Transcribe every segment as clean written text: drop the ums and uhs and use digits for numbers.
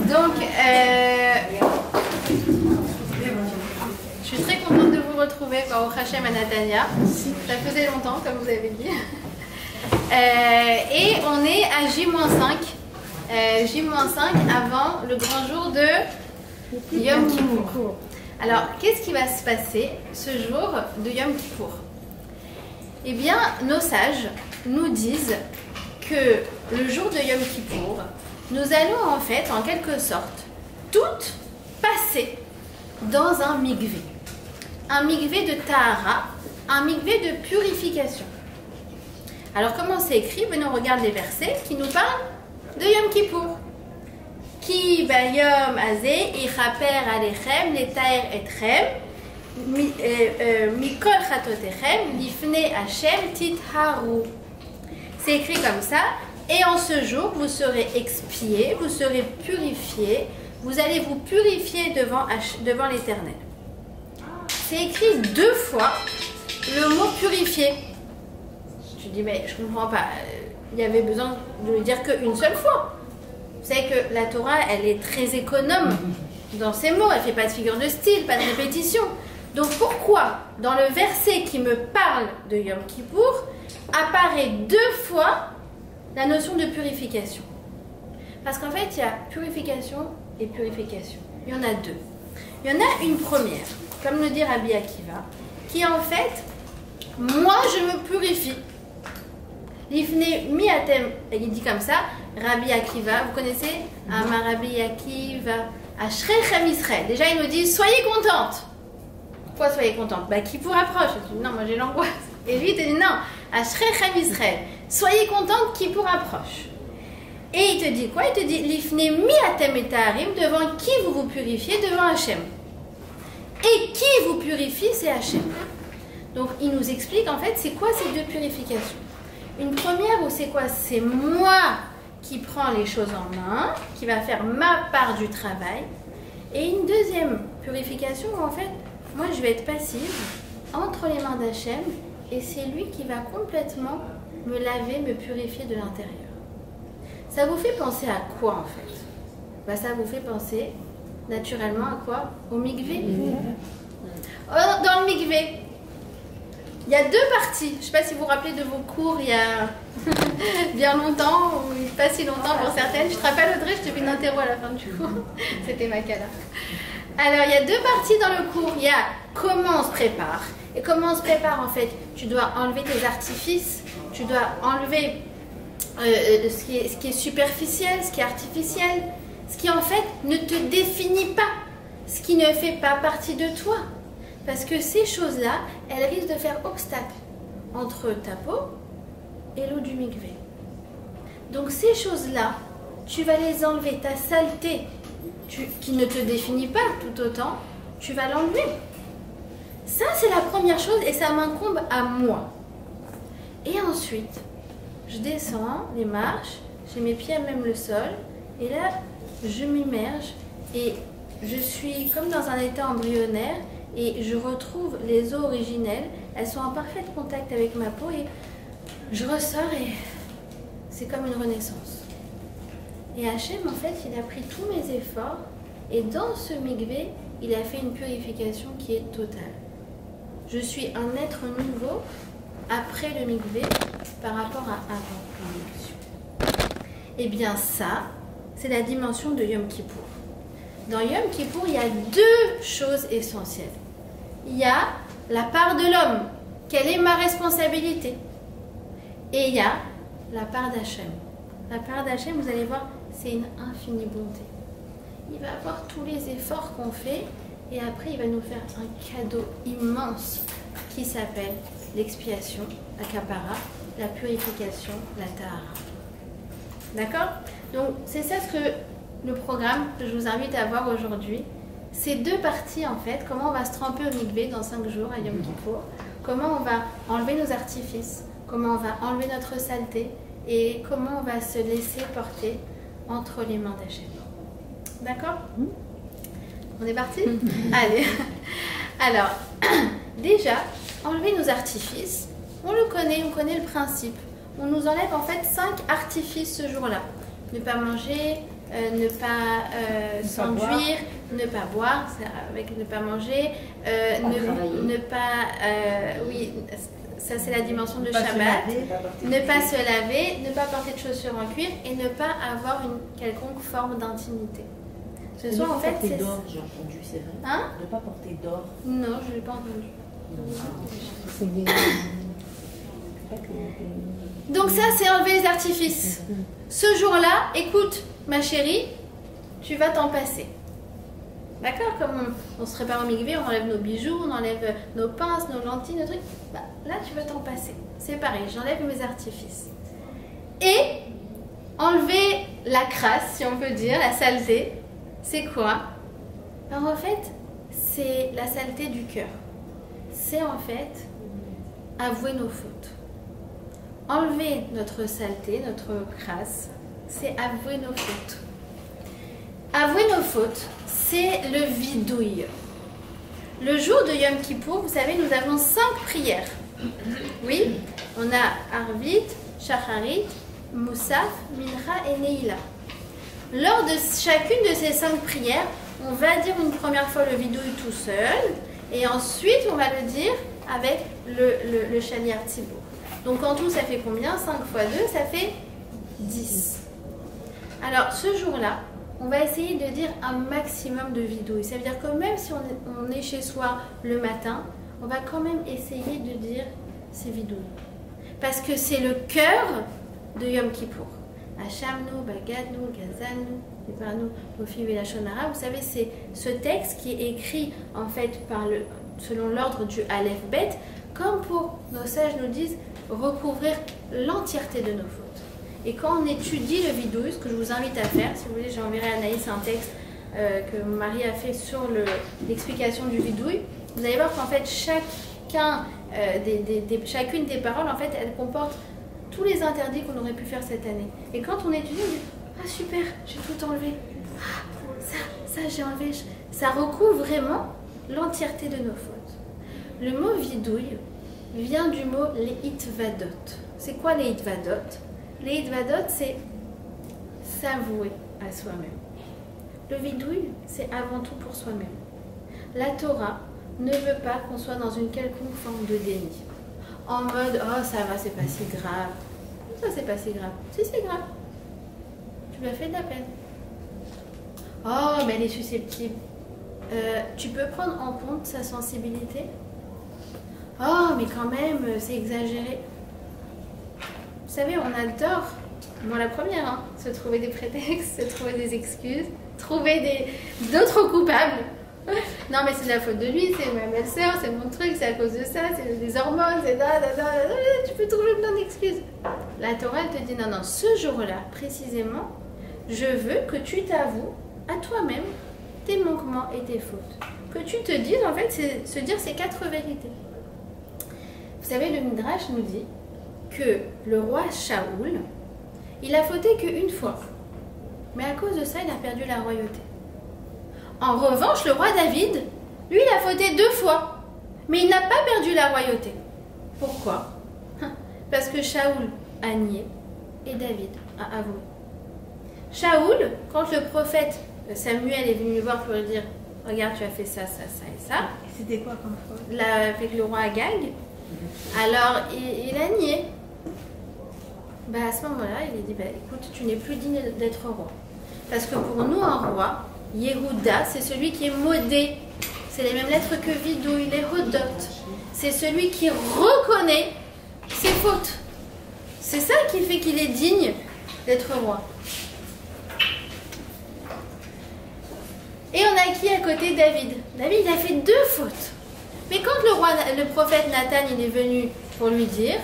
Donc, je suis très contente de vous retrouver au Hachem à Natania. Ça faisait longtemps, comme vous avez dit. Et on est à J-5. J-5 avant le grand jour de Yom Kippour. Alors, qu'est-ce qui va se passer ce jour de Yom Kippour? Eh bien, nos sages nous disent que le jour de Yom Kippour, nous allons en fait, en quelque sorte, toutes passer dans un mikvé. Un mikvé de tahara, un mikvé de purification. Alors, comment c'est écrit? Ben, on regarde les versets qui nous parlent de Yom Kippour. Ki bayom azeh ichaper alechem letaer etchem mikol chatotechem lifne Hashem titharu. C'est écrit comme ça. Et en ce jour, vous serez expiés, vous serez purifiés, vous allez vous purifier devant l'Éternel. C'est écrit 2 fois le mot purifier. Je dis, mais je ne comprends pas. Il y avait besoin de le dire qu'une seule fois. Vous savez que la Torah, elle est très économe dans ses mots. Elle ne fait pas de figure de style, pas de répétition. Donc pourquoi, dans le verset qui me parle de Yom Kippour, apparaît 2 fois la notion de purification? Parce qu'en fait, il y a purification et purification. Il y en a 2. Il y en a une première, comme le dit Rabbi Akiva, qui est en fait, moi je me purifie. L'ifne miatem, il dit comme ça, Rabbi Akiva, vous connaissez Amar Rabbi Akiva, Ashrechem Israël. Déjà, il nous dit, soyez contente. Pourquoi soyez contente? Kippour approche. Non, moi j'ai l'angoisse. Et lui, il te dit, non, Ashrechem Israël. Soyez contente, Kippour approche. Et il te dit quoi? Il te dit, l'ifne miatem et taharim, devant qui vous vous purifiez? Devant Hachem. Et qui vous purifie? C'est Hachem. Donc, il nous explique, en fait, c'est quoi ces 2 purifications? Une première où c'est quoi? C'est moi qui prends les choses en main, qui va faire ma part du travail. Et une deuxième purification où en fait, moi je vais être passive entre les mains d'Hachem et c'est lui qui va complètement me laver, me purifier de l'intérieur. Ça vous fait penser à quoi en fait? Ça vous fait penser naturellement à quoi? Au mikvé. Dans le mikvé, il y a 2 parties. Je ne sais pas si vous vous rappelez de vos cours il y a bien longtemps, ou pas si longtemps pour certaines. Je te rappelle Audrey, je te fais une interro à la fin du cours. C'était ma cala. Alors, il y a 2 parties dans le cours. Il y a comment on se prépare. Et comment on se prépare en fait? Tu dois enlever tes artifices. Tu dois enlever ce qui est superficiel, ce qui est artificiel. Ce qui en fait ne te définit pas. Ce qui ne fait pas partie de toi. Parce que ces choses-là, elles risquent de faire obstacle entre ta peau et l'eau du mikvé. Donc ces choses-là, tu vas les enlever. Ta saleté, qui ne te définit pas tout autant, tu vas l'enlever. Ça, c'est la première chose et ça m'incombe à moi. Et ensuite, je descends les marches, j'ai mes pieds à même le sol, et là, je m'immerge et je suis comme dans un état embryonnaire. Et je retrouve les os originelles, elles sont en parfait contact avec ma peau et je ressors et c'est comme une renaissance. Et Hachem, en fait, il a pris tous mes efforts et dans ce mikvé, il a fait une purification qui est totale. Je suis un être nouveau après le mikvé par rapport à avant l'immersion. Et bien ça, c'est la dimension de Yom Kippour. Dans Yom Kippour, il y a 2 choses essentielles. Il y a la part de l'homme, quelle est ma responsabilité? Et il y a la part d'Hachem. La part d'Hachem, vous allez voir, c'est une infinie bonté. Il va voir tous les efforts qu'on fait et après il va nous faire un cadeau immense qui s'appelle l'expiation, la kapara, la purification, la tahara. D'accord? Donc c'est ça ce que le programme que je vous invite à voir aujourd'hui. Ces 2 parties en fait, comment on va se tremper au mikvé dans 5 jours à Yom Kippour, comment on va enlever nos artifices, comment on va enlever notre saleté et comment on va se laisser porter entre les mains d'Hachem. D'accord? On est parti? Allez. Alors, déjà, enlever nos artifices, on le connaît, on connaît le principe. On nous enlève en fait 5 artifices ce jour-là. ne pas manger, ne pas s'enduire, ne pas boire, avec ne pas manger, ne pas, oui, ça c'est la dimension de Shabbat, ne pas se laver, ne pas porter de chaussures en cuir et ne pas avoir une quelconque forme d'intimité. Ce soir, en fait, c'est d'or, j'ai entendu, c'est vrai. Hein? Ne pas porter d'or. Non, je ne l'ai pas entendu. Donc ça, c'est enlever les artifices. Ce jour-là, écoute, ma chérie, tu vas t'en passer. D'accord? Comme on se prépare au mikvé, on enlève nos bijoux, on enlève nos pinces, nos lentilles, nos trucs. Bah, là, tu vas t'en passer. C'est pareil, j'enlève mes artifices. Et enlever la crasse, si on peut dire, la saleté, c'est quoi? Alors, en fait, c'est la saleté du cœur. C'est en fait avouer nos fautes. Enlever notre saleté, notre crasse, c'est avouer nos fautes. Avouer nos fautes, c'est le vidouille. Le jour de Yom Kippour, vous savez, nous avons 5 prières. Oui, on a Arvit, Shacharit, Moussaf, Mincha et Neila. Lors de chacune de ces 5 prières, on va dire une première fois le vidouille tout seul et ensuite on va le dire avec le Shaliach Tzibour. Donc en tout, ça fait combien? 5 fois 2, ça fait 10. Alors ce jour-là, on va essayer de dire un maximum de vidouille. Ça veut dire que même si on est chez soi le matin, on va quand même essayer de dire ces vidouilles. Parce que c'est le cœur de Yom Kippour. Hachamnu, Bagadnu, Gazalnu, Éparnu, Nofi Velachonara. Vous savez, c'est ce texte qui est écrit en fait selon l'ordre du Aleph Bet, comme pour, nos sages nous disent, recouvrir l'entièreté de nos fautes. Et quand on étudie le vidouille, ce que je vous invite à faire, si vous voulez, j'enverrai à Anaïs un texte que Marie a fait sur l'explication du vidouille, vous allez voir qu'en fait, chacune des paroles, en fait, elle comporte tous les interdits qu'on aurait pu faire cette année. Et quand on étudie, on dit « Ah super, j'ai tout enlevé. Ah, ça j'ai enlevé. » Ça recouvre vraiment l'entièreté de nos fautes. Le mot vidouille vient du mot « les hitvadot ». C'est quoi les hitvadot? Les hitvadot, c'est s'avouer à soi-même. Le vidouille, c'est avant tout pour soi-même. La Torah ne veut pas qu'on soit dans une quelconque forme de déni. En mode, oh ça va, c'est pas si grave. Ça, c'est pas si grave. Si, c'est grave. Tu lui as fait de la peine. Oh, mais elle est susceptible. Tu peux prendre en compte sa sensibilité? Oh, mais quand même, c'est exagéré. Vous savez, on adore, moi la première, hein, se trouver des prétextes, se trouver des excuses, trouver d'autres coupables. Non mais c'est de la faute de lui, c'est ma belle-sœur, c'est mon truc, c'est à cause de ça, c'est des hormones, c'est tu peux trouver plein d'excuses. La Torah elle te dit non, ce jour-là précisément, je veux que tu t'avoues à toi-même tes manquements et tes fautes. Que tu te dises en fait, c'est se dire ces 4 vérités. Vous savez, le Midrash nous dit que le roi Shaoul, il a fauté qu'une fois. Mais à cause de ça, il a perdu la royauté. En revanche, le roi David, lui, il a fauté 2 fois. Mais il n'a pas perdu la royauté. Pourquoi? Parce que Shaoul a nié et David a avoué. Shaoul, quand le prophète Samuel est venu le voir pour lui dire « Regarde, tu as fait ça, ça, ça et ça. » C'était quoi comme faute? Avec le roi Agag. Alors, il a nié. Bah, à ce moment-là, il a dit bah, écoute, tu n'es plus digne d'être roi. Parce que pour nous, un roi, Yehuda, c'est celui qui est modé. C'est les mêmes lettres que vidouille, les hodot. C'est celui qui reconnaît ses fautes. C'est ça qui fait qu'il est digne d'être roi. Et on a qui à côté? David. David, il a fait 2 fautes. Mais quand le prophète Nathan il est venu pour lui dire,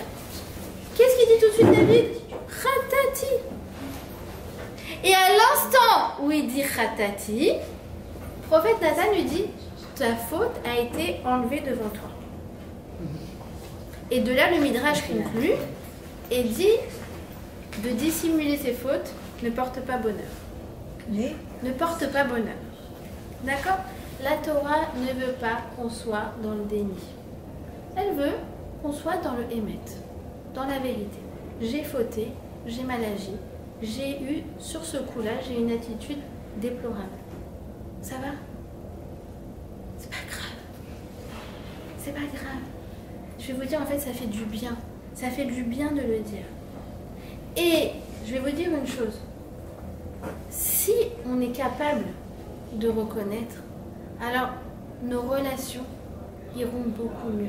qu'est-ce qu'il dit tout de suite David? Khatati. Et à l'instant où il dit Khatati, le prophète Nathan lui dit, ta faute a été enlevée devant toi. Et de là, le Midrash conclut et dit de dissimuler ses fautes ne porte pas bonheur. Mais Ne porte pas bonheur. D'accord? La Torah ne veut pas qu'on soit dans le déni. Elle veut qu'on soit dans le émet, dans la vérité. J'ai fauté, j'ai mal agi, j'ai eu, sur ce coup-là, j'ai une attitude déplorable. Ça va? C'est pas grave. C'est pas grave. Je vais vous dire, en fait, ça fait du bien. Ça fait du bien de le dire. Et je vais vous dire une chose. Si on est capable de reconnaître, alors nos relations iront beaucoup mieux.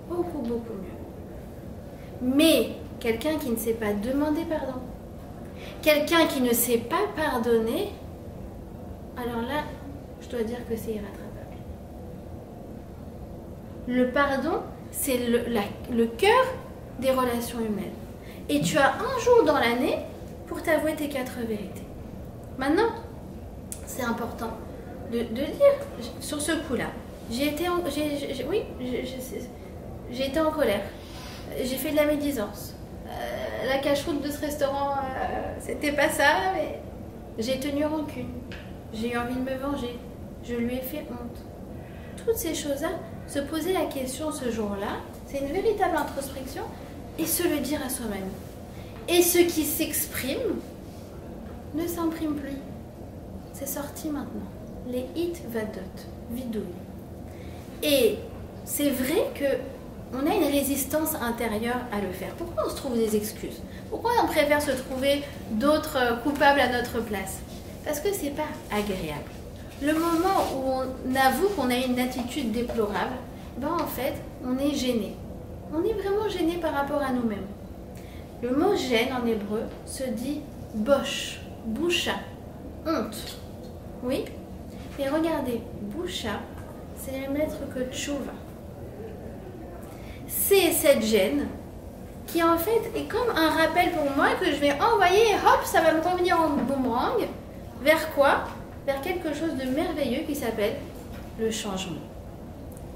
Beaucoup, beaucoup mieux. Mais quelqu'un qui ne sait pas demander pardon, quelqu'un qui ne sait pas pardonner, alors là, je dois dire que c'est irrattrapable. Le pardon, c'est le cœur des relations humaines. Et tu as un jour dans l'année pour t'avouer tes 4 vérités. Maintenant, c'est important de dire, sur ce coup-là, j'ai été en colère. J'ai fait de la médisance. La cache-route de ce restaurant, c'était pas ça, mais j'ai tenu rancune. J'ai eu envie de me venger. Je lui ai fait honte. Toutes ces choses-là, se poser la question ce jour-là, c'est une véritable introspection et se le dire à soi-même. Et ce qui s'exprime ne s'imprime plus. C'est sorti maintenant. Les hits vadot, vidouilles. Et c'est vrai qu'on a une résistance intérieure à le faire. Pourquoi on se trouve des excuses? Pourquoi on préfère se trouver d'autres coupables à notre place? Parce que c'est pas agréable. Le moment où on avoue qu'on a une attitude déplorable, ben en fait, on est gêné. On est vraiment gêné par rapport à nous-mêmes. Le mot gêne en hébreu se dit bosh, boucha, honte. Oui? Et regardez, boucha, c'est la même lettre que tchouva. C'est cette gêne qui en fait est comme un rappel pour moi que je vais envoyer et hop, ça va me revenir en boomerang. Vers quoi? Vers quelque chose de merveilleux qui s'appelle le changement.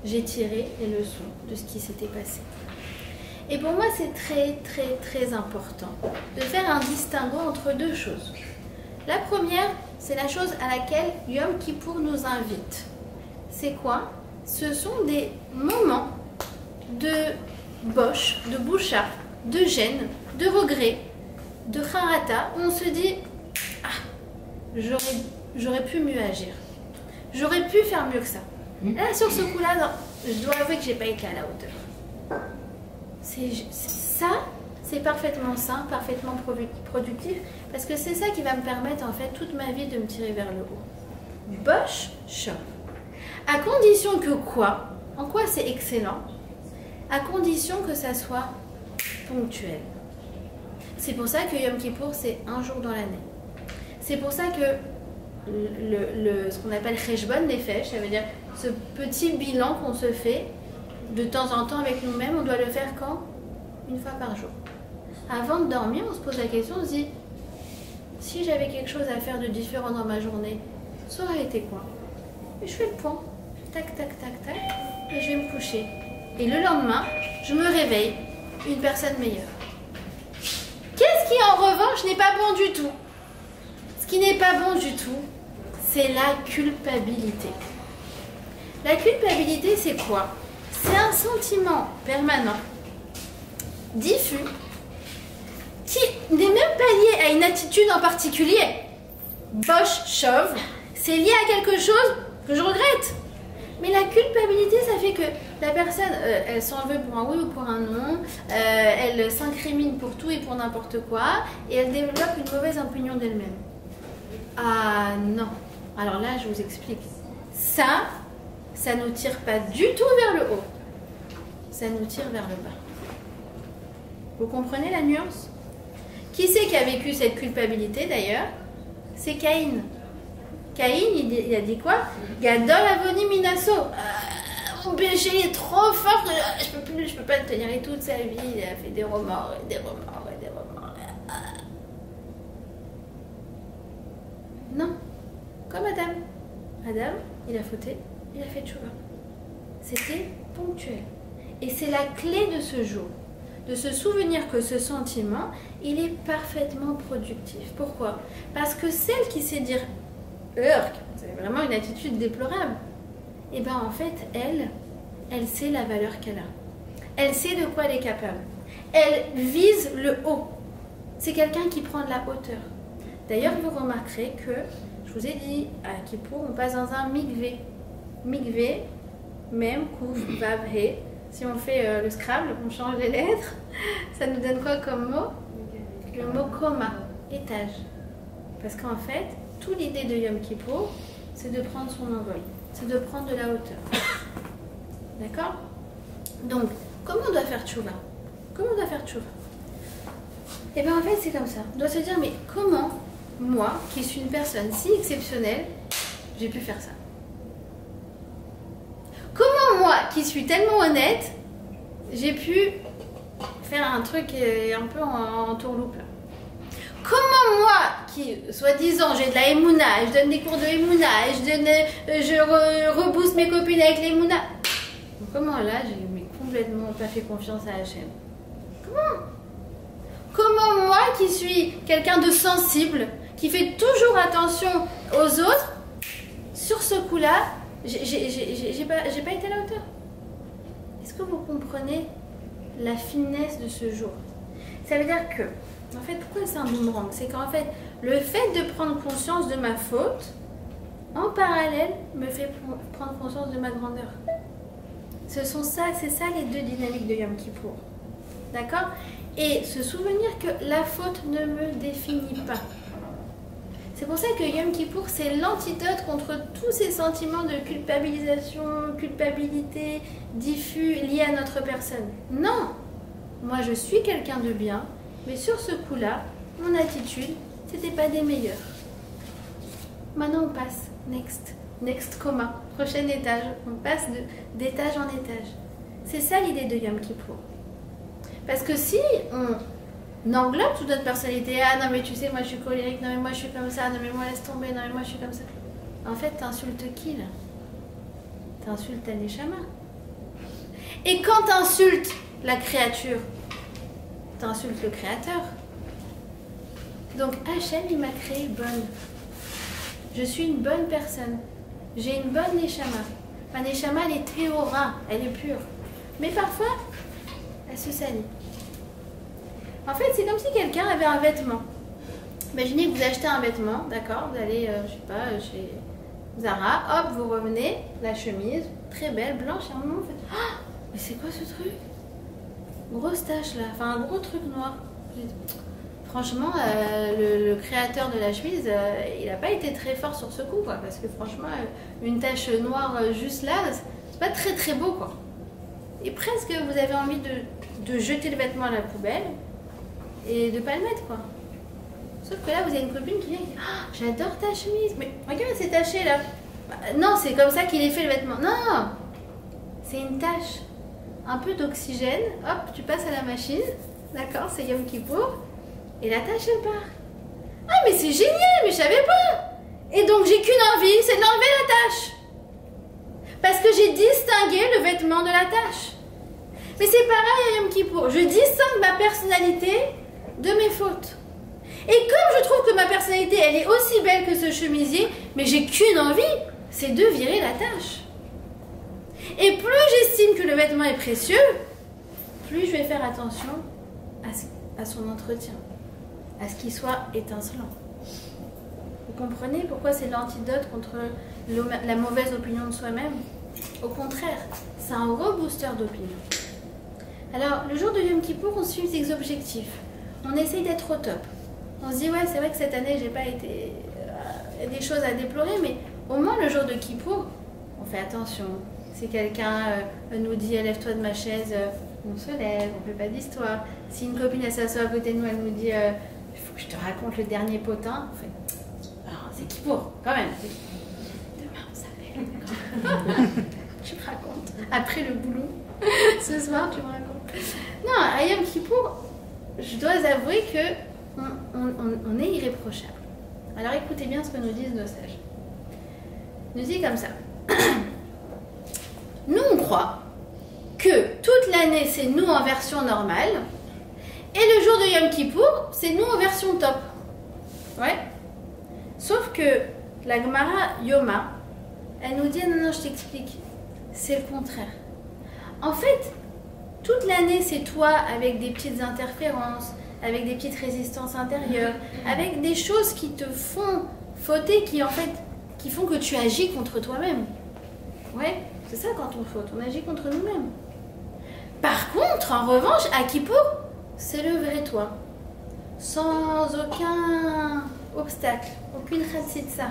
J'ai tiré les leçons de ce qui s'était passé. Et pour moi, c'est très, très, très important de faire un distinguo entre deux choses. La première, c'est la chose à laquelle Yom Kippour nous invite. C'est quoi? Ce sont des moments de bosh, de boucha, de gêne, de regret, de harata, où on se dit « Ah, j'aurais pu mieux agir. J'aurais pu faire mieux que ça. » Là, sur ce coup-là, non, je dois avouer que j'ai pas été à la hauteur. Ça, c'est parfaitement sain, parfaitement productif, parce que c'est ça qui va me permettre, en fait, toute ma vie de me tirer vers le haut. Bosh, shove. À condition que quoi? En quoi c'est excellent? À condition que ça soit ponctuel. C'est pour ça que Yom Kippour, c'est un jour dans l'année. C'est pour ça que ce qu'on appelle Cheshbon Nefesh, ça veut dire ce petit bilan qu'on se fait de temps en temps avec nous-mêmes, on doit le faire quand? Une fois par jour. Avant de dormir, on se pose la question, on se dit, si j'avais quelque chose à faire de différent dans ma journée, ça aurait été quoi? Et je fais le point, tac, tac, tac, tac, et je vais me coucher. Et le lendemain, je me réveille une personne meilleure. Qu'est-ce qui, en revanche, n'est pas bon du tout? Ce qui n'est pas bon du tout, c'est la culpabilité. La culpabilité, c'est quoi? C'est un sentiment permanent, diffus, qui n'est même pas lié à une attitude en particulier. Bosh, chauve, c'est lié à quelque chose que je regrette. Mais la culpabilité, ça fait que la personne, elle s'en veut pour un oui ou pour un non, elle s'incrimine pour tout et pour n'importe quoi, et elle développe une mauvaise opinion d'elle-même. Ah non. Alors là, je vous explique. Ça ne nous tire pas du tout vers le haut. Ça nous tire vers le bas. Vous comprenez la nuance? Qui c'est qui a vécu cette culpabilité d'ailleurs? C'est Caïn. Caïn, il a dit quoi? Gadol avoni minaso. Mon péché il est trop fort, je peux pas le tenir. Et toute sa vie, il a fait des remords et des remords et des remords. Non. Comme Adam. Adam, il a fauté, il a fait tchouva. C'était ponctuel. Et c'est la clé de ce jour, de se souvenir que ce sentiment, il est parfaitement productif. Pourquoi? Parce que celle qui sait dire « Urk », c'est vraiment une attitude déplorable, et bien en fait, elle sait la valeur qu'elle a. Elle sait de quoi elle est capable. Elle vise le haut. c'est quelqu'un qui prend de la hauteur. D'ailleurs, vous remarquerez que, je vous ai dit, à Kippour, on passe dans un mikvé. Mikvé, même, kouf, vav, he. Si on fait le Scrabble, on change les lettres, ça nous donne quoi comme mot? Le mot koma, étage. Parce qu'en fait, toute l'idée de Yom Kippour, c'est de prendre son envol, c'est de prendre de la hauteur. D'accord? Donc, comment on doit faire tchouva? Comment on doit faire tchouva? Et bien en fait, c'est comme ça. On doit se dire, mais comment, moi, qui suis une personne si exceptionnelle, j'ai pu faire ça? Comment moi, qui suis tellement honnête, j'ai pu faire un truc un peu en tourloupe là? Comment moi, qui, soi-disant, j'ai de la Emouna, je donne des cours de Emouna, je rebooste mes copines avec l'Emouna. Comment là, j'ai complètement pas fait confiance à Hachem? Comment moi, qui suis quelqu'un de sensible, qui fait toujours attention aux autres, sur ce coup-là, j'ai pas été à la hauteur? Est-ce que vous comprenez la finesse de ce jour? Ça veut dire que, en fait, pourquoi c'est un boomerang? C'est qu'en fait, le fait de prendre conscience de ma faute, en parallèle, me fait prendre conscience de ma grandeur. C'est ça les deux dynamiques de Yom Kippour. D'accord? Et se souvenir que la faute ne me définit pas. C'est pour ça que Yom Kippour, c'est l'antidote contre tous ces sentiments de culpabilisation, culpabilité, diffus liés à notre personne. Non! Moi, je suis quelqu'un de bien, mais sur ce coup-là, mon attitude, c'était pas des meilleures. Maintenant, on passe. Next comma. Prochain étage. On passe d'étage en étage. C'est ça l'idée de Yom Kippour. Parce que si on englobe toute notre personnalité, ah non mais tu sais, moi je suis colérique, non mais moi je suis comme ça, non mais moi laisse tomber, non mais moi je suis comme ça. En fait, t'insultes qui là? T'insultes ta Neshama. Et quand t'insultes la créature, t'insultes le créateur. Donc Hachem, il m'a créé bonne. Je suis une bonne personne. J'ai une bonne Neshama. Ma Neshama, elle est théora, elle est pure. Mais parfois, elle se salit. En fait, c'est comme si quelqu'un avait un vêtement. Imaginez que vous achetez un vêtement, d'accord? Vous allez, je sais pas, chez Zara, hop, vous revenez, la chemise, très belle, blanche, et à un moment, vous faites, ah, mais c'est quoi ce truc? Grosse tache là, enfin un gros truc noir. Franchement, le créateur de la chemise, il n'a pas été très fort sur ce coup, quoi, parce que franchement, une tache noire juste là, c'est pas très très beau, quoi. Et presque, vous avez envie de jeter le vêtement à la poubelle et de pas le mettre, quoi. Sauf que là, vous avez une copine qui vient et dit, ah, j'adore ta chemise, mais regarde, c'est taché là. Bah, non, c'est comme ça qu'il est fait le vêtement. Non, c'est une tache. Un peu d'oxygène, hop, tu passes à la machine, d'accord, c'est Yom Kippour, et la tâche elle part. Ah mais c'est génial, mais je savais pas. Et donc j'ai qu'une envie, c'est de l'enlever la tâche. Parce que j'ai distingué le vêtement de la tâche. Mais c'est pareil à Yom Kippour, je distingue ma personnalité de mes fautes. Et comme je trouve que ma personnalité elle est aussi belle que ce chemisier, mais j'ai qu'une envie, c'est de virer la tâche. Et plus j'estime que le vêtement est précieux, plus je vais faire attention à son entretien, à ce qu'il soit étincelant. Vous comprenez pourquoi c'est l'antidote contre la mauvaise opinion de soi-même? Au contraire, c'est un rebooster d'opinion. Alors, le jour de Yom Kippour, on suit des objectifs. On essaye d'être au top. On se dit, ouais, c'est vrai que cette année, j'ai pas été... Il y a des choses à déplorer, mais au moins le jour de Kippour, on fait attention. Si quelqu'un nous dit lève-toi de ma chaise, on se lève, on ne fait pas d'histoire. Si une copine elle s'assoit à côté de nous, elle nous dit il faut que je te raconte le dernier potin, on fait alors c'est Kippour, quand même. Demain on s'appelle. Tu me racontes. Après le boulot, ce soir tu me racontes. Non, à Yom Kippour, je dois avouer que on est irréprochable. Alors écoutez bien ce que nous disent nos sages. Ils nous disent comme ça. Nous, on croit que toute l'année, c'est nous en version normale, et le jour de Yom Kippour, c'est nous en version top. Ouais. Sauf que la Gemara Yoma, elle nous dit, non, je t'explique, c'est le contraire. En fait, toute l'année, c'est toi avec des petites interférences, avec des petites résistances intérieures, avec des choses qui te font fauter, qui en fait, qui font que tu agis contre toi-même. Ouais, c'est ça quand on faute, on agit contre nous-mêmes. Par contre, en revanche, à Kippour, c'est le vrai toi. Sans aucun obstacle, aucune chatzitza,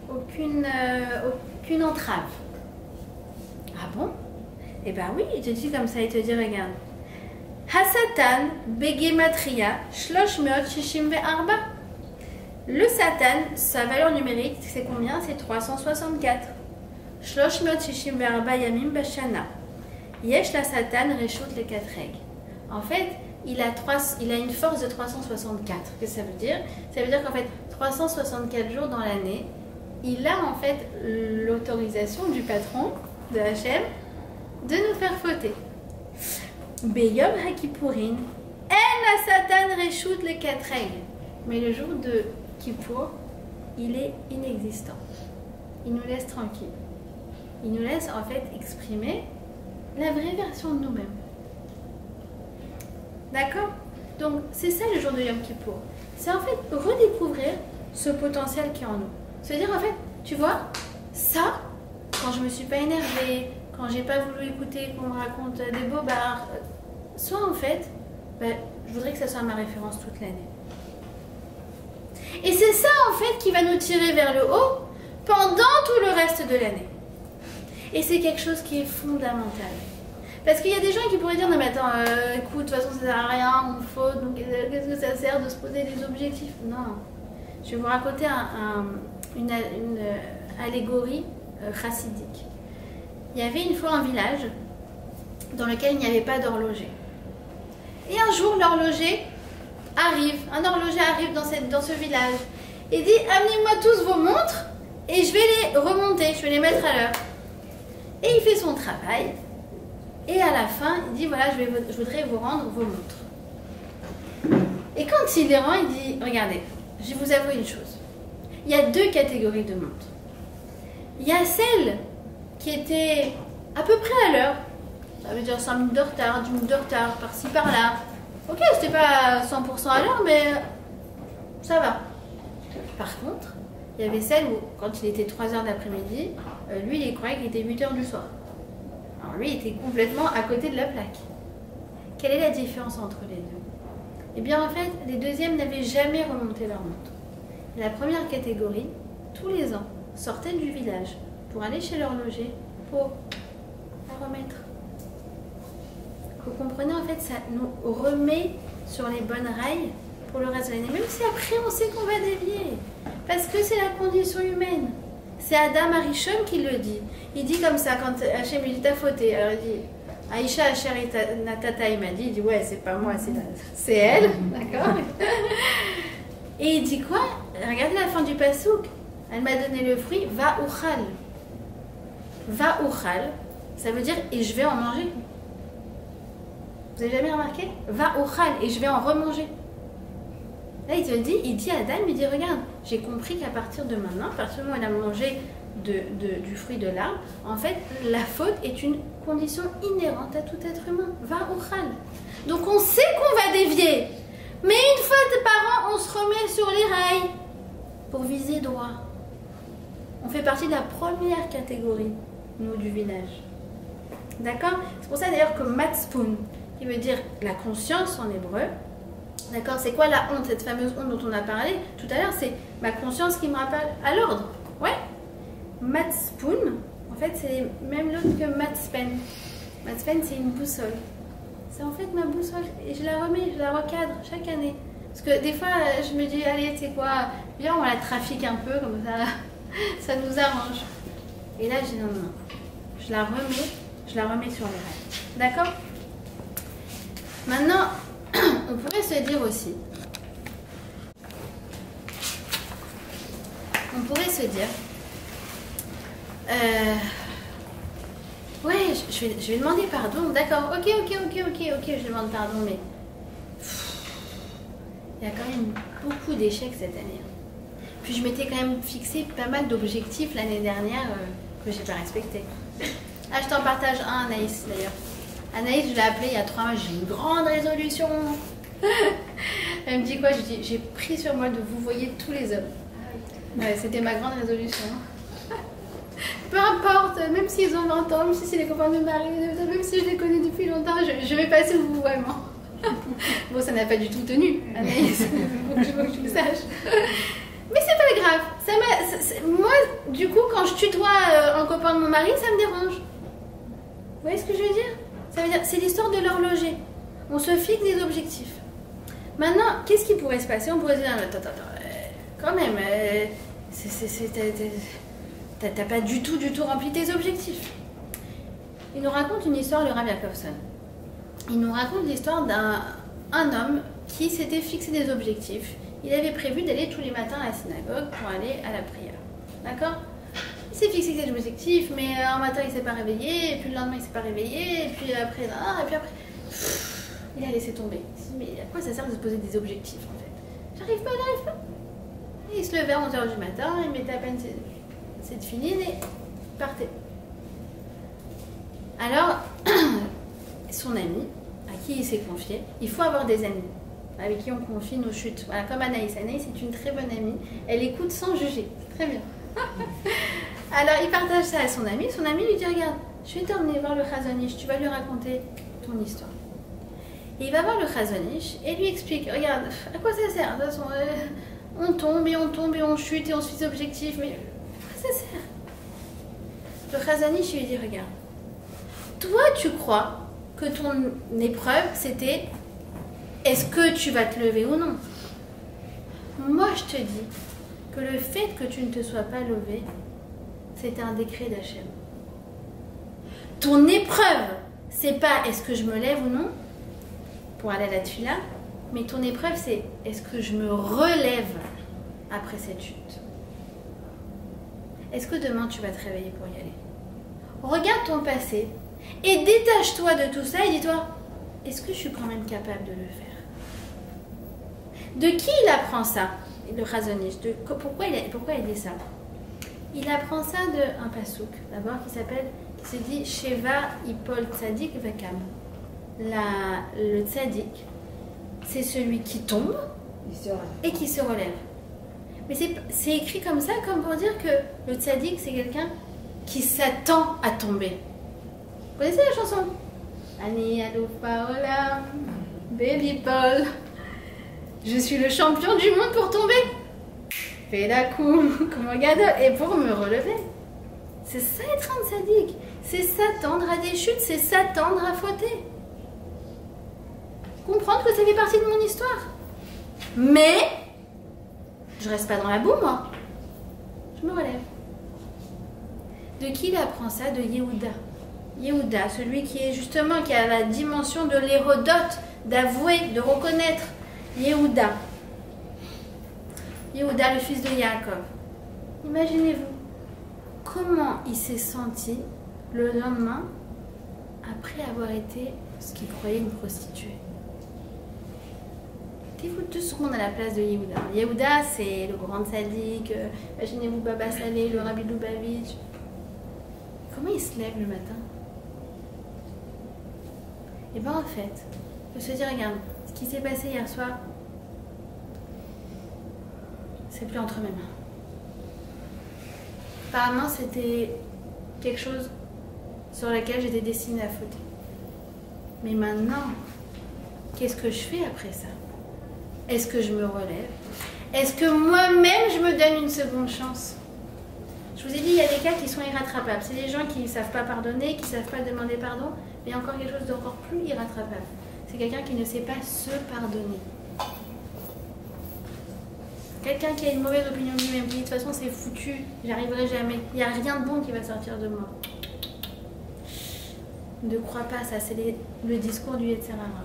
aucune entrave. Ah bon? Eh ben oui, il te dit comme ça, il te dit, regarde. Hasatan begematria 364. Le Satan, sa valeur numérique, c'est combien? C'est 364. 364 yamim bashana. Yesh la Satan reshut le 4 règles. En fait, il a une force de 364. Qu'est-ce que ça veut dire? Ça veut dire qu'en fait, 364 jours dans l'année, il a en fait l'autorisation du patron, de Hachem, de nous faire fauter. Beyom HaKippourin, en la Satan reshut les 4 règles. Mais le jour de Kippour, il est inexistant. Il nous laisse tranquille. Il nous laisse en fait exprimer la vraie version de nous-mêmes. D'accord? Donc c'est ça le jour de Yom Kippour. C'est en fait redécouvrir ce potentiel qui est en nous. Se dire en fait, tu vois, ça, quand je me suis pas énervée, quand j'ai pas voulu écouter qu'on me raconte des bobards, soit en fait, je voudrais que ça soit ma référence toute l'année. Et c'est ça en fait qui va nous tirer vers le haut pendant tout le reste de l'année. Et c'est quelque chose qui est fondamental. Parce qu'il y a des gens qui pourraient dire, non mais attends, écoute, de toute façon ça sert à rien, on faute, donc qu'est-ce que ça sert de se poser des objectifs? Non. Je vais vous raconter une allégorie chassidique. Il y avait une fois un village dans lequel il n'y avait pas d'horloger. Et un jour, l'horloger arrive, un horloger arrive dans ce village et dit, amenez-moi tous vos montres et je vais les remonter, je vais les mettre à l'heure. Et il fait son travail et à la fin, il dit, voilà, je voudrais vous rendre vos montres. Et quand il les rend, il dit, regardez, je vais vous avouer une chose. Il y a 2 catégories de montres. Il y a celle qui était à peu près à l'heure. Ça veut dire 5 minutes de retard, 10 minutes de retard, par-ci, par-là. Ok, c'était pas 100% à l'heure, mais ça va. Par contre, il y avait celle où, quand il était 3h d'après-midi, lui, il croyait qu'il était 8h du soir. Alors lui, il était complètement à côté de la plaque. Quelle est la différence entre les deux? Eh bien, en fait, les deuxièmes n'avaient jamais remonté leur montre. La première catégorie, tous les ans, sortait du village pour aller chez l'horloger pour la remettre. Vous comprenez, en fait, ça nous remet sur les bonnes rails pour le reste de l'année. Même si après, on sait qu'on va dévier. Parce que c'est la condition humaine. C'est Adam Arishon qui le dit. Il dit comme ça, quand Hachem lui dit t'as fauté. Alors il dit, Aïcha Hacheri Natata, il m'a dit, il dit ouais, c'est pas moi, c'est elle. D'accord? Et il dit quoi? Regardez la fin du pasouk. Elle m'a donné le fruit, va uchal. Va uchal, ça veut dire et je vais en manger. Vous avez jamais remarqué? Va uchal et je vais en remanger. Là, il dit à Adam, il dit regarde, j'ai compris qu'à partir de maintenant, à partir du moment où elle a mangé du fruit de l'arbre, en fait, la faute est une condition inhérente à tout être humain. Va uchal. Donc on sait qu'on va dévier. Mais une fois par an, on se remet sur les rails pour viser droit. On fait partie de la première catégorie, nous, du village. D'accord? C'est pour ça d'ailleurs que matzpoun, qui veut dire la conscience en hébreu, d'accord? C'est quoi la honte, cette fameuse honte dont on a parlé tout à l'heure? C'est ma conscience qui me rappelle à l'ordre. Ouais? Matzpoun, en fait, c'est même l'autre que matzpen. Matzpen, c'est une boussole. C'est en fait ma boussole et je la remets, je la recadre chaque année. Parce que des fois, je me dis, allez, tu sais quoi, viens, on la trafique un peu, comme ça, ça nous arrange. Et là, je dis non, non, non. Je la remets sur les rails. D'accord? Maintenant, on pourrait se dire aussi, ouais, je vais demander pardon, d'accord, ok, je demande pardon, mais il y a quand même beaucoup d'échecs cette année. Puis je m'étais quand même fixé pas mal d'objectifs l'année dernière que j'ai pas respectés. Ah, je t'en partage un, Anaïs, d'ailleurs. Anaïs, je l'ai appelée il y a 3 mois, j'ai une grande résolution. Elle me dit quoi? Je dis, j'ai pris sur moi de vous voyer tous les hommes. Ouais, c'était ma grande résolution. Peu importe, même s'ils ont 20 ans, même si c'est les copains de mon mari, même si je les connais depuis longtemps, je vais passer au vouvoiement. Bon, ça n'a pas du tout tenu, Anaïs, faut que je le sache. Mais c'est pas grave. Moi, du coup, quand je tutoie un copain de mon mari, ça me dérange. Vous voyez ce que je veux dire? Ça veut dire, c'est l'histoire de l'horloger. On se fixe des objectifs. Maintenant, qu'est-ce qui pourrait se passer? On pourrait se dire, attends, quand même, t'as pas du tout rempli tes objectifs. Il nous raconte une histoire, le Rav Jacobson. Il nous raconte l'histoire d'un homme qui s'était fixé des objectifs. Il avait prévu d'aller tous les matins à la synagogue pour aller à la prière. D'accord? Il s'est fixé des objectifs, mais un matin il s'est pas réveillé, et puis le lendemain il s'est pas réveillé, et puis après, il a laissé tomber. Il s'est dit, mais à quoi ça sert de se poser des objectifs en fait? J'arrive pas. Et il se levait à 11h du matin, il mettait à peine cette filine et partait. Alors, son ami, à qui il s'est confié, il faut avoir des amis avec qui on confie nos chutes. Voilà, comme Anaïs. Anaïs est une très bonne amie. Elle écoute sans juger. Très bien. Alors, il partage ça à son ami. Son ami lui dit, regarde, je vais t'emmener voir le Chazon Ish. Tu vas lui raconter ton histoire. Et il va voir le Chazon Ish et lui explique, regarde, à quoi ça sert? De toute façon, on tombe et on chute et on se fixe des objectifs. Mais à quoi ça sert? Le Chazon Ish lui dit, regarde, toi, tu crois que ton épreuve, c'était est-ce que tu vas te lever ou non? Moi, je te dis que le fait que tu ne te sois pas levé, c'est un décret d'Hachem. Ton épreuve, c'est pas est-ce que je me lève ou non pour aller à la tefila, mais ton épreuve, c'est est-ce que je me relève après cette chute? Est-ce que demain, tu vas te réveiller pour y aller? Regarde ton passé et détache-toi de tout ça et dis-toi, est-ce que je suis quand même capable de le faire? De qui il apprend ça, le Chazon Ish? Pourquoi il dit ça? Il apprend ça d'un pasouk, d'abord, qui se dit Sheva Ipol Tzadik Vakam. Le Tzadik, c'est celui qui tombe et qui se relève. Mais c'est écrit comme ça, comme pour dire que le Tzadik, c'est quelqu'un qui s'attend à tomber. Vous connaissez la chanson? Ani Aloufa Olam, Baby Paul. Je suis le champion du monde pour tomber. Fais la coum, comme un gadol, et pour me relever. C'est ça être un tzaddik. C'est s'attendre à des chutes, c'est s'attendre à fauter. Comprendre que ça fait partie de mon histoire. Mais, je reste pas dans la boue, moi. Je me relève. De qui il apprend ça? De Yehuda. Yehuda, celui qui a la dimension de l'Hérodote, d'avouer, de reconnaître. Yehuda, le fils de Yaakov. Imaginez-vous comment il s'est senti le lendemain après avoir été ce qu'il croyait une prostituée. Mettez-vous 2 secondes à la place de Yehuda. Yehuda, c'est le grand sadique. Imaginez-vous Baba Salé, le Rabbi Lubavitch. Comment il se lève le matin? Et bien en fait, il faut se dire, regarde, ce qui s'est passé hier soir, c'est plus entre mes mains. Apparemment, c'était quelque chose sur lequel j'étais destinée à fauter. Mais maintenant, qu'est-ce que je fais après ça? Est-ce que je me relève? Est-ce que moi-même, je me donne une seconde chance? Je vous ai dit, il y a des cas qui sont irrattrapables. C'est des gens qui ne savent pas pardonner, qui ne savent pas demander pardon, mais il y a encore quelque chose d'encore plus irrattrapable. C'est quelqu'un qui ne sait pas se pardonner. Quelqu'un qui a une mauvaise opinion de lui-même, qui dit de toute façon c'est foutu, j'arriverai jamais, il n'y a rien de bon qui va sortir de moi. Ne crois pas ça, c'est le discours du Yetzer Hara.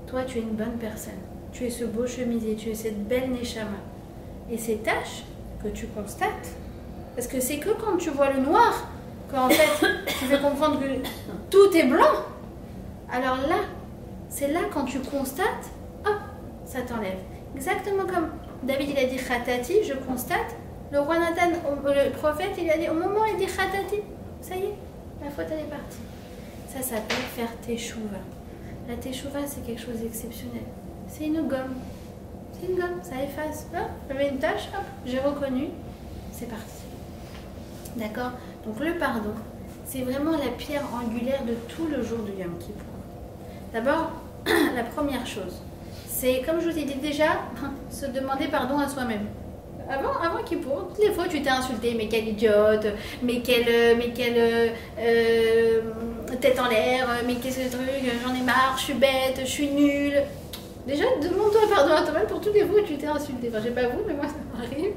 Toi tu es une bonne personne, tu es ce beau chemisier, tu es cette belle Neshama. Et ces tâches que tu constates, parce que c'est que quand tu vois le noir, qu'en fait tu veux comprendre que tout est blanc. Alors là, c'est là quand tu constates, hop, ça t'enlève. Exactement comme David il a dit Khatati, je constate. Le roi Nathan, le prophète, il a dit au moment où il dit Khatati, ça y est, la faute elle est partie. Ça s'appelle faire teshuva. La teshuva c'est quelque chose d'exceptionnel. c'est une gomme. C'est une gomme, ça efface. Hop, j'avais une tâche, hop, j'ai reconnu, c'est parti. D'accord? Donc le pardon, c'est vraiment la pierre angulaire de tout le jour du Yom Kippour. D'abord, la première chose, c'est, comme je vous ai dit déjà, se demander pardon à soi-même. Avant Kippour, toutes les fois tu t'es insulté, mais quelle idiote, mais quelle tête en l'air, mais qu'est-ce que ce truc, j'en ai marre, je suis bête, je suis nulle. Déjà, demande-toi pardon à toi-même pour toutes les fois où tu t'es insulté. Enfin, je sais pas vous, mais moi ça m'arrive.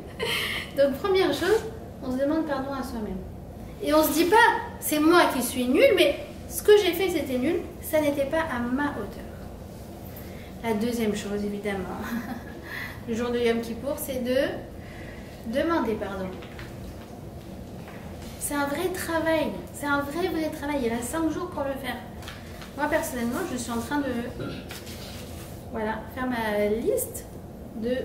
Donc première chose, on se demande pardon à soi-même. Et on se dit pas, c'est moi qui suis nulle, mais ce que j'ai fait c'était nul, ça n'était pas à ma hauteur. La deuxième chose, évidemment, le jour de Yom Kippour, c'est de demander pardon. C'est un vrai travail, c'est un vrai travail. Il reste 5 jours pour le faire. Moi personnellement, je suis en train de faire ma liste de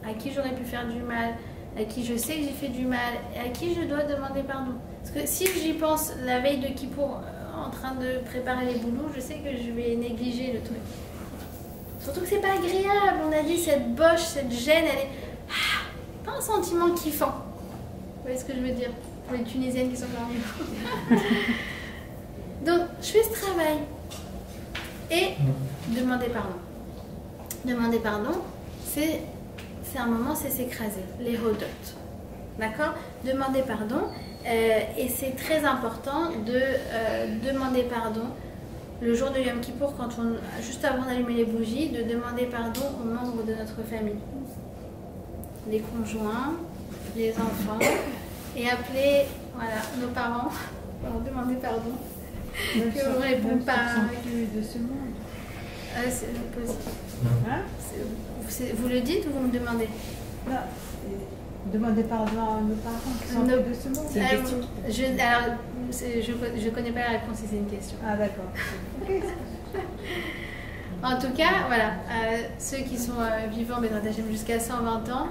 à qui j'aurais pu faire du mal, à qui je sais que j'ai fait du mal, et à qui je dois demander pardon. Parce que si j'y pense la veille de Kippour, en train de préparer les boulots, je sais que je vais négliger le truc. Surtout que c'est pas agréable. On a dit cette boche, cette gêne, elle est pas un sentiment kiffant. Vous voyez ce que je veux dire pour les Tunisiennes qui sont parmi nous. Donc je fais ce travail et demander pardon. Demander pardon, c'est un moment, c'est s'écraser, les hodotes. D'accord? Demander pardon, et c'est très important de demander pardon le jour de Yom Kippour, juste avant d'allumer les bougies, de demander pardon aux membres de notre famille, les conjoints, les enfants, et appeler nos parents pour leur demander pardon. Que on répond pas. De ce monde. C'est possible. Hein? Vous le dites ou vous me demandez? Non. Demander pardon à nos parents qui sont de ce monde. C'est une question. Je connais pas la réponse si c'est une question. Ah d'accord. Okay. En tout cas, voilà, ceux qui sont vivants, jusqu'à 120 ans,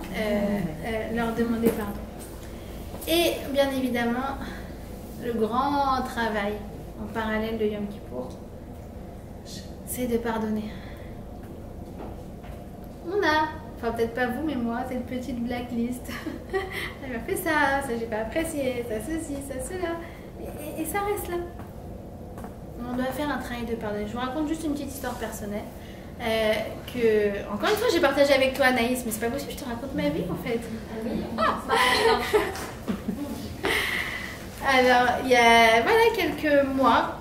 leur demander pardon. Et bien évidemment, le grand travail en parallèle de Yom Kippour, c'est de pardonner. On a, enfin peut-être pas vous, mais moi, cette petite blacklist. Elle m'a fait ça j'ai pas apprécié, ça ceci, ça cela. Et ça reste là. On doit faire un travail de pardon. Je vous raconte juste une petite histoire personnelle. Que, encore une fois, j'ai partagé avec toi, Anaïs, mais c'est pas possible, je te raconte ma vie en fait. Alors, il y a quelques mois,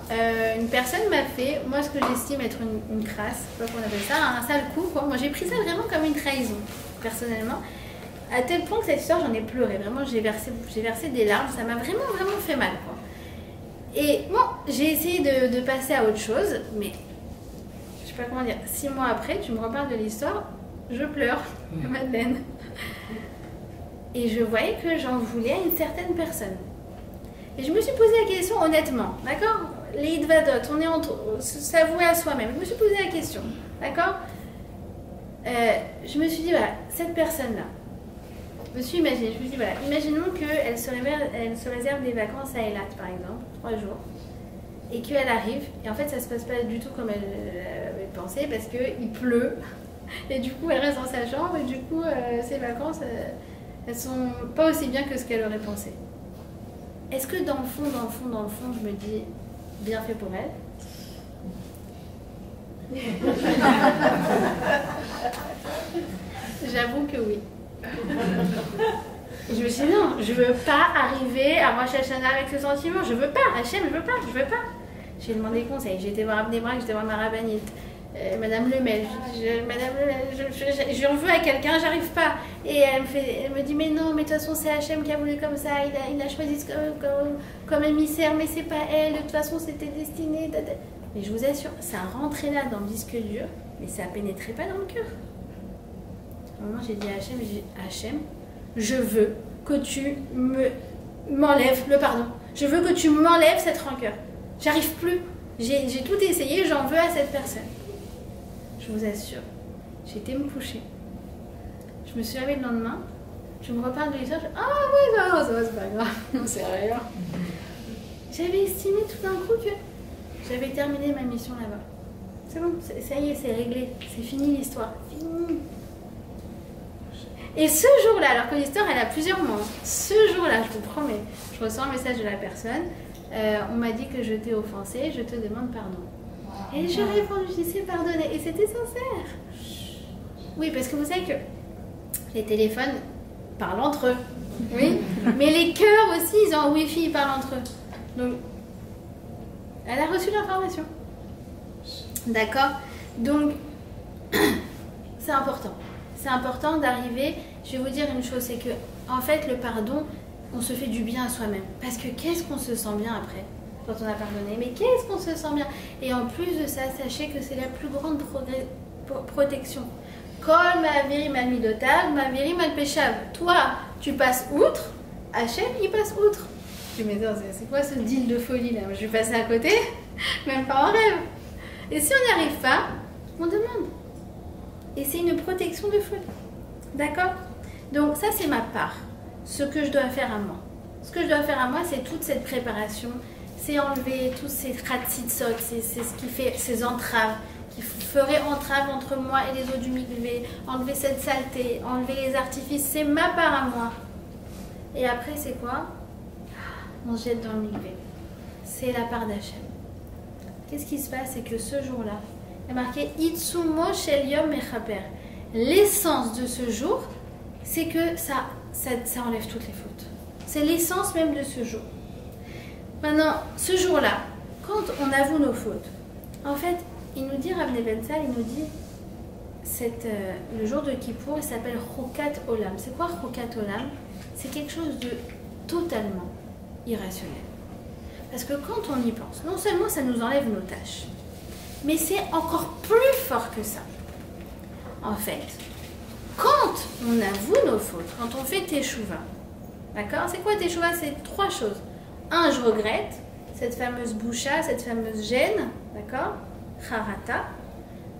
une personne m'a fait, moi, ce que j'estime être une crasse, je sais pas comment on appelle ça, un sale coup, quoi. Moi, j'ai pris ça vraiment comme une trahison, personnellement. À tel point que cette histoire, j'en ai pleuré. Vraiment, j'ai versé des larmes. Ça m'a vraiment, vraiment fait mal, quoi. Et bon, j'ai essayé de passer à autre chose, mais je sais pas comment dire. 6 mois après, tu me reparles de l'histoire, je pleure, Madeleine. Et je voyais que j'en voulais à une certaine personne. Et je me suis posé la question honnêtement, d'accord? Les Hitvadot, on est s'avouer à soi-même. Je me suis posé la question, d'accord? Je me suis dit, voilà, cette personne-là, je me suis dit, voilà, imaginons qu'elle se réserve des vacances à Eilat, par exemple, 3 jours, et qu'elle arrive, et en fait, ça se passe pas du tout comme elle avait pensé, parce qu'il pleut, et du coup, elle reste dans sa chambre, et du coup, ses vacances, elles sont pas aussi bien que ce qu'elle aurait pensé. Est-ce que dans le fond, je me dis, bien fait pour elle? J'avoue que oui. Et je me suis dit, non, je veux pas arriver à Rosh Hashanah avec ce sentiment. Je veux pas, Hachem, je veux pas. J'ai demandé conseil, j'ai été voir Abnei Brak, j'ai été voir ma rabbinite. Madame Lemel, j'en veux à quelqu'un, j'arrive pas. Et elle me dit, mais non, mais de toute façon, c'est Hachem qui a voulu comme ça, il a choisi comme émissaire, mais c'est pas elle, de toute façon, c'était destiné. Mais je vous assure, ça rentrait là dans le disque dur, mais ça pénétrait pas dans le cœur. À un moment, j'ai dit à Hachem, je veux que tu m'enlèves le pardon. Je veux que tu m'enlèves cette rancœur. J'arrive plus. J'ai tout essayé, j'en veux à cette personne. Je vous assure, j'ai été me coucher. Je me suis réveillée le lendemain, je me reparle de l'histoire, ah oui, ça va, c'est pas grave, non, c'est rien. J'avais estimé tout d'un coup que j'avais terminé ma mission là-bas. C'est bon, ça y est, c'est réglé. C'est fini l'histoire. Fini. Et ce jour-là, alors que l'histoire, elle a plusieurs mois, ce jour-là, je vous promets, je reçois un message de la personne, on m'a dit que je t'ai offensé, je te demande pardon. Et je réponds, je dis, c'est pardonné. Et c'était sincère. Oui, parce que vous savez que les téléphones parlent entre eux. Oui. Mais les cœurs aussi, ils ont un Wi-Fi, ils parlent entre eux. Donc, elle a reçu l'information. D'accord? Donc, c'est important. C'est important d'arriver. Je vais vous dire une chose, c'est que, en fait, le pardon, on se fait du bien à soi-même. Parce que qu'est-ce qu'on se sent bien après, quand on a pardonné? Mais qu'est-ce qu'on se sent bien? Et en plus de ça, sachez que c'est la plus grande protection. Kol ma'aviri mal midotav, ma'aviri mal peshav. Toi, tu passes outre, Hachem, il passe outre. Je me dis, c'est quoi ce deal de folie là? Je vais passer à côté, même pas en rêve. Et si on n'y arrive pas, on demande. Et c'est une protection de folie. D'accord? Donc ça, c'est ma part. Ce que je dois faire à moi. Ce que je dois faire à moi, c'est toute cette préparation. C'est enlever tous ces ratsitsot, c'est ce qui fait ces entraves, qui ferait entrave entre moi et les autres du mikvé, enlever cette saleté, enlever les artifices, c'est ma part à moi. Et après, c'est quoi? On se jette dans le mikvé. C'est la part d'Hachem. Qu'est-ce qui se passe? C'est que ce jour-là, il y a marqué Itsumo shel yom mechaper. L'essence de ce jour, c'est que ça enlève toutes les fautes. C'est l'essence même de ce jour. Maintenant, ce jour-là, quand on avoue nos fautes, en fait, il nous dit, Rav Nevensal, il nous dit, le jour de Kippour, il s'appelle Chokat Olam. C'est quoi Chokat Olam? C'est quelque chose de totalement irrationnel. Parce que quand on y pense, non seulement ça nous enlève nos tâches, mais c'est encore plus fort que ça. En fait, quand on avoue nos fautes, quand on fait Teshuva, d'accord? C'est quoi Teshuva? C'est trois choses. Un, je regrette, cette fameuse boucha, cette fameuse gêne, d'accord? Harata.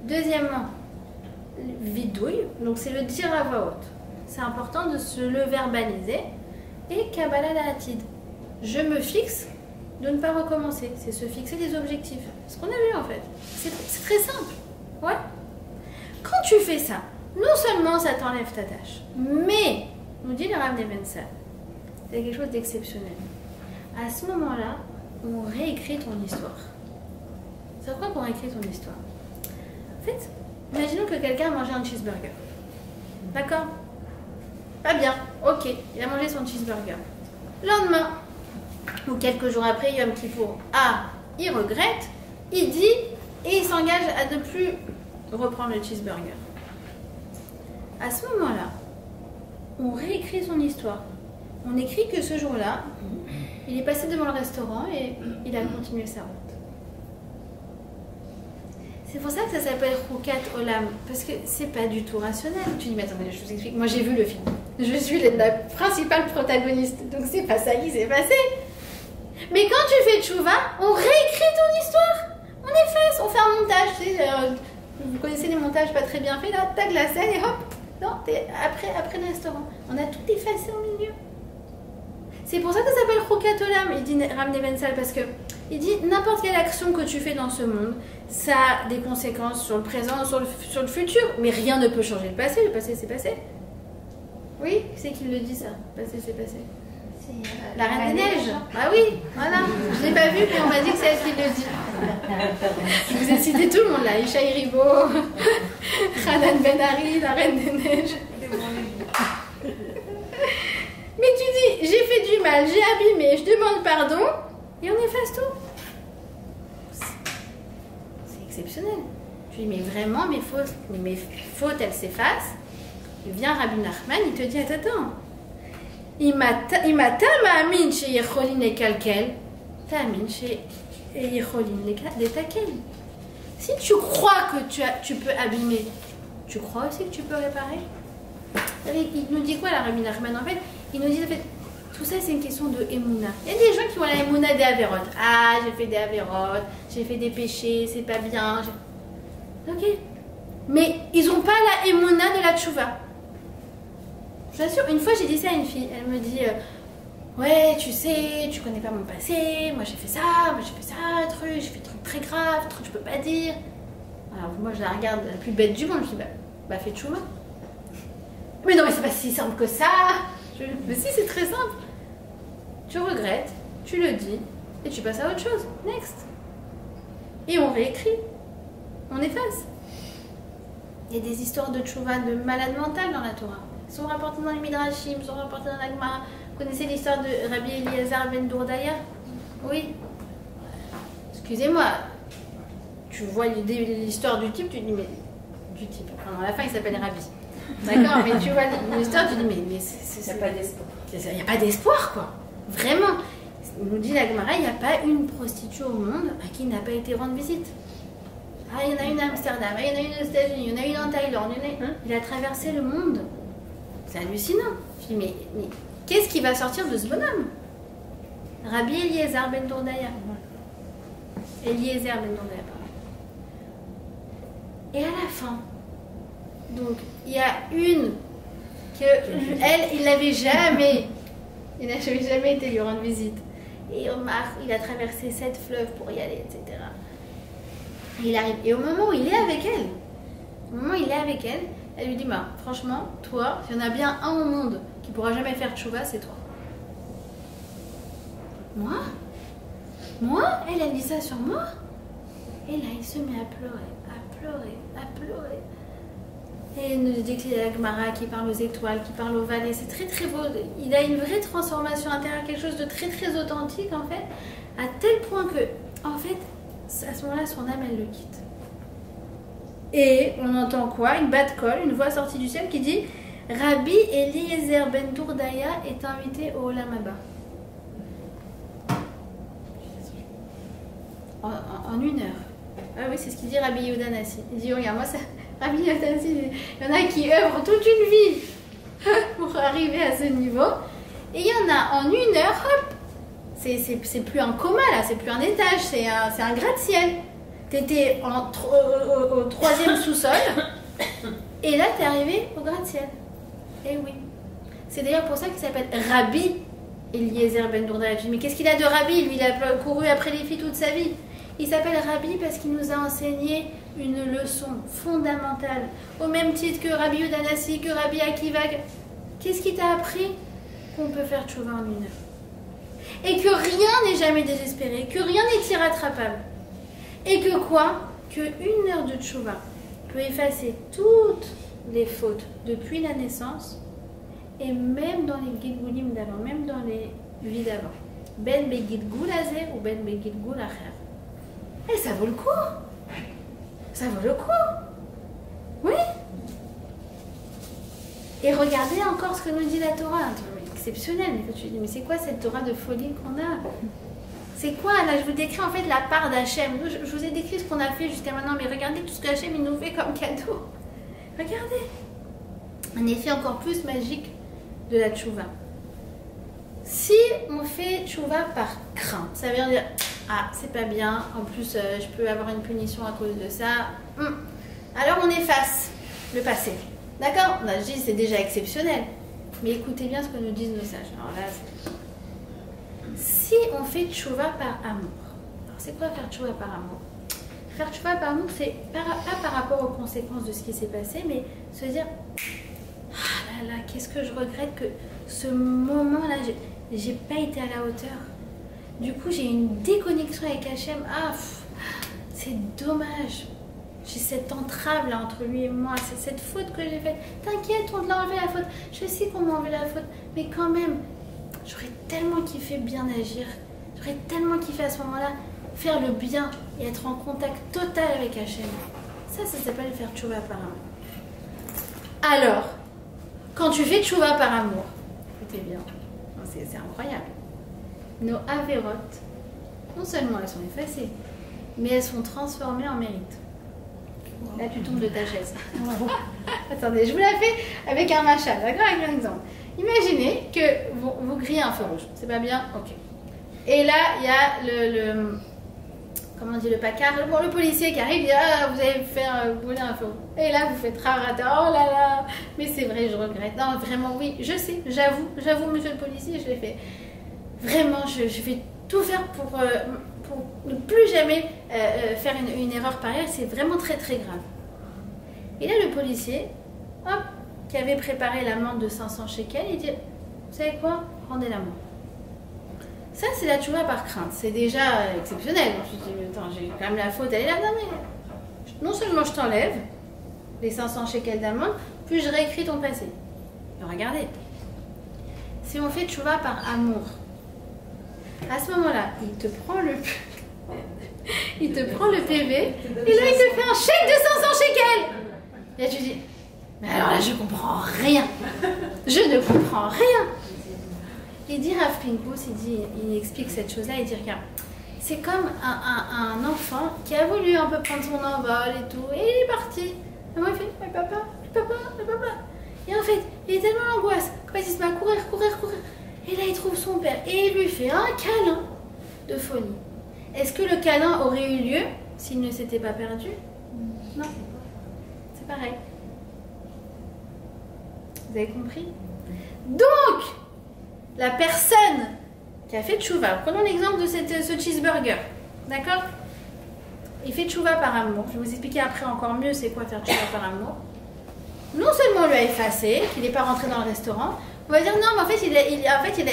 Deuxièmement, vidouille, donc c'est le dire à voix haute. C'est important de se le verbaliser. Et Kabbalah La'atid. Je me fixe de ne pas recommencer. C'est se fixer des objectifs. C'est ce qu'on a vu en fait. C'est très simple. Ouais. Quand tu fais ça, non seulement ça t'enlève ta tâche, mais, nous dit le Rav Nevensal, c'est quelque chose d'exceptionnel. À ce moment-là, on réécrit ton histoire. C'est quoi qu'on réécrit ton histoire? En fait, imaginons que quelqu'un a mangé un cheeseburger. D'accord? Pas bien, ok, il a mangé son cheeseburger. Lendemain, ou quelques jours après, Yom Kippour, il regrette, il dit, et il s'engage à ne plus reprendre le cheeseburger. À ce moment-là, on réécrit son histoire. On écrit que ce jour-là, il est passé devant le restaurant et il a continué sa route. C'est pour ça que ça s'appelle Chokat Olam, parce que c'est pas du tout rationnel. Tu dis, mais attendez, je vous explique. Moi, j'ai vu le film. Je suis la principale protagoniste, donc c'est pas ça qui s'est passé. Mais quand tu fais tchouva, on réécrit ton histoire. On efface, on fait un montage. Tu sais, vous connaissez les montages pas très bien faits, là, tac, la scène et hop, non, après le restaurant. On a tout effacé au milieu. C'est pour ça que ça s'appelle Chokat Olam, il dit Rav Nevensal, parce que il dit n'importe quelle action que tu fais dans ce monde, ça a des conséquences sur le présent, sur le futur, mais rien ne peut changer le passé c'est passé. Oui, c'est qui le dit ça? Le passé c'est passé. La Reine des Neiges. Ah oui, voilà. Je ne l'ai pas vu, mais on m'a dit que c'est elle qui le dit. Je vous ai cité tout le monde là. Isha Iribo, Hanan Ben Ari, la Reine des Neiges. Mais tu dis, j'ai fait du mal, j'ai abîmé, je demande pardon, et on efface tout. C'est exceptionnel. Tu dis, mais vraiment, mes fautes, elles s'effacent. Il vient Rabbi Nachman, il te dit, attends. Imata ma'amin chez Yecholin les kalkel, ta'amin chez Yecholin les takel. Si tu crois que tu peux abîmer, tu crois aussi que tu peux réparer? Il nous dit quoi la Rabbi Nachman? En fait, il nous dit en fait, tout ça c'est une question de Emouna. Il y a des gens qui ont la Emouna des Avérotes. Ah, j'ai fait des Avérotes, j'ai fait des péchés, c'est pas bien. Ok. Mais ils n'ont pas la Emouna de la Tchouva. Je vous assure, une fois j'ai dit ça à une fille. Elle me dit ouais, tu sais, tu connais pas mon passé. Moi j'ai fait ça, j'ai fait des trucs très graves, trucs que je peux pas dire. Alors moi je la regarde la plus bête du monde, je dis bah fais tchouva. Mais non mais c'est pas si simple que ça. Mais si c'est très simple. Tu regrettes, tu le dis et tu passes à autre chose. Next. Et on réécrit. On efface. Il y a des histoires de tchouva de malade mental dans la Torah. Ils sont rapportés dans les Midrashim, sont rapportés dans la Gemara. Vous connaissez l'histoire de Rabbi Eliezer ben Dourdaya? Oui. Excusez-moi. Tu vois l'histoire du type, tu dis mais... Du type. Enfin, à la fin, il s'appelle Rabbi. D'accord? Mais tu vois l'histoire, tu dis mais Il n'y a pas d'espoir. Il n'y a pas d'espoir, quoi. Vraiment. Nous dit la Gemara, il n'y a pas une prostituée au monde à qui il n'a pas été rendre visite. Ah, il y en a une à Amsterdam, il y en a une aux États-Unis, il y en a une en Thaïlande. Il a traversé le monde. C'est hallucinant. Je dis, mais qu'est-ce qui va sortir de ce bonhomme? Rabbi Eliezer ben Dourdaya. Eliezer ben Dourdaya, pardon. Et à la fin, donc, il y a une que, elle, il n'avait jamais. Il n'avait jamais été lui rendre visite. Et Omar, il a traversé 7 fleuves pour y aller, etc. Et il arrive. Et au moment où il est avec elle, elle lui dit bah, franchement, toi, s'il y en a bien un au monde qui pourra jamais faire tchouva, c'est toi. Moi elle dit ça sur moi. Et là, il se met à pleurer. Et il nous dit que la Gemara qui parle aux étoiles, qui parle aux vallées, c'est très très beau. Il a une vraie transformation intérieure, quelque chose de très très authentique en fait, à tel point que, en fait, à ce moment-là, son âme, elle le quitte. Et on entend quoi? Une bad call, une voix sortie du ciel qui dit Rabbi Eliezer ben Dourdaya est invité au Olam Haba. En 1 heure. Ah oui, c'est ce qu'il dit Rabbi Yehuda Nassi. Il dit regarde, moi, ça, Rabbi Yehuda Nassi, il y en a qui œuvrent toute une vie pour arriver à ce niveau. Et il y en a en 1 heure, hop, c'est plus un coma là, c'est plus un étage, c'est un gratte-ciel. T'étais au 3e sous-sol et là t'es arrivé au gratte-ciel. Et oui. C'est d'ailleurs pour ça qu'il s'appelle Rabbi Eliezer ben Dourdaya. Mais qu'est-ce qu'il a de Rabbi? Lui, il a couru après les filles toute sa vie. Il s'appelle Rabbi parce qu'il nous a enseigné une leçon fondamentale. Au même titre que Rabbi Yehuda Nassi, que Rabbi Akiva. Qu'est-ce qui t'a appris? Qu'on peut faire tchouva en 1 heure. Et que rien n'est jamais désespéré, que rien n'est irrattrapable. Et que quoi? Que 1 heure de tchouva peut effacer toutes les fautes depuis la naissance et même dans les Gilgulim d'avant, même dans les vies d'avant. Ben begilgul hazeh ou ben begilgul acher. Et ça vaut le coup. Ça vaut le coup. Oui. Et regardez encore ce que nous dit la Torah. Exceptionnel. Mais tu dis, mais c'est quoi cette Torah de folie qu'on a? C'est quoi? Là, je vous décris en fait la part d'Hachem. Je vous ai décrit ce qu'on a fait jusqu'à maintenant, mais regardez tout ce qu'Hachem il nous fait comme cadeau. Regardez. Un effet encore plus magique de la tchouva. Si on fait tchouva par crainte, ça veut dire ah, c'est pas bien, en plus je peux avoir une punition à cause de ça. Alors on efface le passé. D'accord? On a dit c'est déjà exceptionnel. Mais écoutez bien ce que nous disent nos sages. Alors là, si on fait tchouva par amour. Alors c'est quoi faire tchouva par amour? Faire tchouva par amour, c'est pas par rapport aux conséquences de ce qui s'est passé, mais se dire ah là là, qu'est-ce que je regrette que ce moment-là, j'ai pas été à la hauteur. Du coup, j'ai une déconnexion avec Hachem. Ah, c'est dommage. J'ai cette entrave là entre lui et moi. C'est cette faute que j'ai faite. T'inquiète, on te l'a enlevé la faute. Je sais qu'on m'a enlevé la faute. Mais quand même, j'aurais tellement kiffé bien agir. J'aurais tellement kiffé à ce moment-là faire le bien et être en contact total avec Hachem. Ça s'appelle faire tchouva par amour. Alors, quand tu fais tchouva par amour, écoutez bien, c'est incroyable. Nos avérotes, non seulement elles sont effacées, mais elles sont transformées en mérite. Là, tu tombes de ta chaise. Attendez, je vous la fais avec un machal, d'accord? Avec un exemple. Imaginez que vous grillez un feu rouge. C'est pas bien? Ok. Et là, il y a comment on dit, le pacard, le policier qui arrive, il dit ah, vous avez fait brûler un feu. Et là, vous faites rarata, oh là là, mais c'est vrai, je regrette. Non, vraiment, oui, je sais, j'avoue, monsieur le policier, je l'ai fait. Vraiment, je vais tout faire pour ne plus jamais faire une erreur pareille, c'est vraiment très très grave. Et là, le policier, hop, qui avait préparé l'amende de 500 shekels, il dit, vous savez quoi, rendez-la moi. Ça, c'est la tchouva par crainte. C'est déjà exceptionnel. Je me dis, mais attends, j'ai quand même la faute, elle est là. Non, mais non seulement je t'enlève les 500 shekels d'amende, puis je réécris ton passé. Et regardez, si on fait tchouva par amour, à ce moment-là, il te prend le PV, et là, il te fait un chèque de 500 shekels. Et là, tu dis, mais alors là, je comprends rien. Je ne comprends rien. Il dit Rav Pinkus, il explique cette chose-là, il dit regarde, c'est comme un enfant qui a voulu un peu prendre son envol et tout, et il est parti. Et moi il fait, mais papa. Et en fait, il est tellement en angoisse qu'en fait il se met à courir. Et là il trouve son père et il lui fait un câlin de folie. Est-ce que le câlin aurait eu lieu s'il ne s'était pas perdu? Non. C'est pareil. Vous avez compris? Donc, la personne qui a fait tchouva, prenons l'exemple de ce cheeseburger, d'accord? Il fait tchouva par amour. Je vais vous expliquer après encore mieux c'est quoi faire tchouva par amour. Non seulement on lui a effacé, qu'il n'est pas rentré dans le restaurant, on va dire non, mais en fait,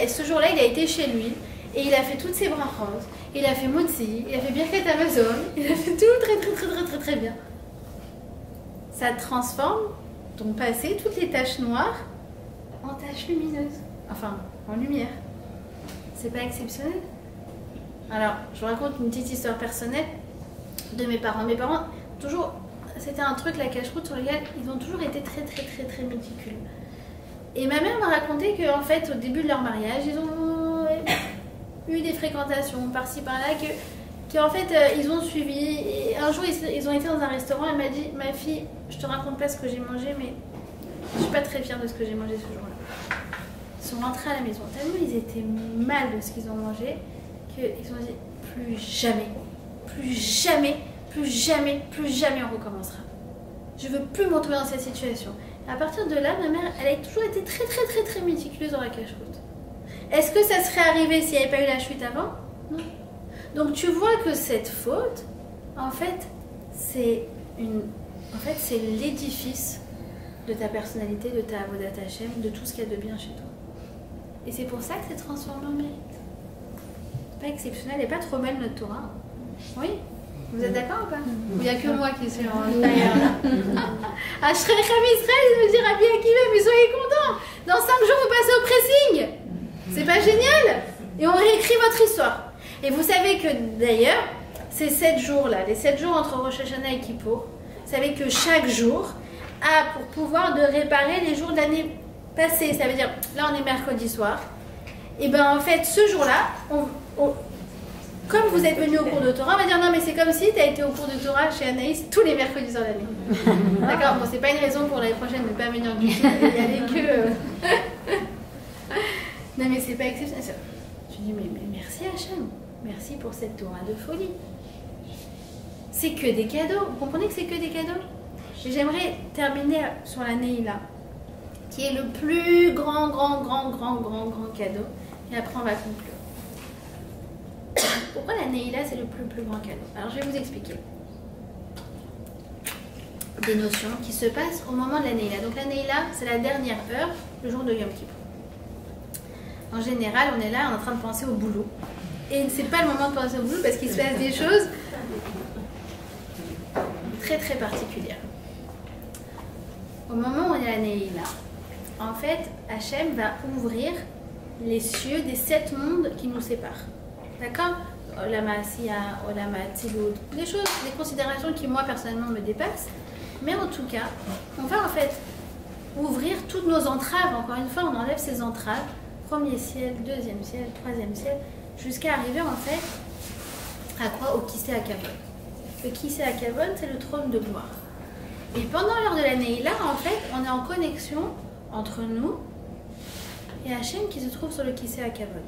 ce jour-là, il a été chez lui et il a fait toutes ses brachot, il a fait motzi, il a fait birkat Amazon, il a fait tout très bien. Ça transforme ton passé, toutes les taches noires, en taches lumineuses. Enfin, en lumière. C'est pas exceptionnel? Alors, je vous raconte une petite histoire personnelle de mes parents. Mes parents, toujours, c'était un truc, la cache-route, sur lequel ils ont toujours été très méticuleux. Et ma mère m'a raconté qu'en fait, au début de leur mariage, ils ont eu des fréquentations par-ci par-là, qu'en fait, ils ont suivi. Et un jour, ils ont été dans un restaurant, elle m'a dit, ma fille, je te raconte pas ce que j'ai mangé, mais je suis pas très fière de ce que j'ai mangé ce jour-là. Ils sont rentrés à la maison, tellement ils étaient mal de ce qu'ils ont mangé, qu'ils ont dit plus jamais on recommencera. Je veux plus me retrouver dans cette situation. Et à partir de là, ma mère, elle a toujours été très méticuleuse dans la cache-route. Est-ce que ça serait arrivé s'il n'y avait pas eu la chute avant? Non. Donc tu vois que cette faute, en fait, c'est l'édifice de ta personnalité, de ta avodat Hashem, de tout ce qu'il y a de bien chez toi. Et c'est pour ça que c'est transformé en mérite. Pas exceptionnel et pas trop mal notre Torah. Oui? Vous êtes d'accord ou pas? Ou il n'y a que moi qui suis en tailleur là? Ashrechem Israël, il me dit Rabbi Akiva, mais soyez contents! Dans 5 jours, vous passez au pressing! C'est pas génial? Et on réécrit votre histoire. Et vous savez que d'ailleurs, ces 7 jours-là, les 7 jours entre Rosh Hashanah et Kippour, vous savez que chaque jour a pour pouvoir de réparer les jours de l'année passée. Ça veut dire, là on est mercredi soir, et ben en fait ce jour-là, comme vous êtes venu au cours de Torah, on va dire non mais c'est comme si tu as été au cours de Torah chez Anaïs tous les mercredis sur l'année. D'accord, bon c'est pas une raison pour l'année prochaine de ne pas venir du tout et y aller que... Non mais c'est pas exceptionnel. Je dis mais merci Hachem, merci pour cette Torah de folie. C'est que des cadeaux, vous comprenez que c'est que des cadeaux? Et j'aimerais terminer sur la Neila, qui est le plus grand cadeau. Et après, on va conclure. Pourquoi la Neila, c'est le plus grand cadeau? Alors, je vais vous expliquer. Des notions qui se passent au moment de la Neila. Donc, la Neila, c'est la dernière heure, le jour de Yom Kippour. En général, on est là, on est en train de penser au boulot. Et c'est pas le moment de penser au boulot parce qu'il se passe des choses très particulières. Au moment où on est à la Neila, en fait, Hachem va ouvrir les cieux des 7 mondes qui nous séparent. D'accord? Olam Asiya, Olam Atzilut, des choses, des considérations qui, moi, personnellement, me dépassent. Mais en tout cas, on va en fait ouvrir toutes nos entraves. Encore une fois, on enlève ces entraves. 1er ciel, 2e ciel, 3e ciel, jusqu'à arriver, en fait, à quoi? Au Kisei HaKavod. Le Kisei HaKavod, c'est le trône de gloire. Et pendant l'heure de la Neila, en fait, on est en connexion entre nous et Hachem qui se trouve sur le Kisei HaKavod.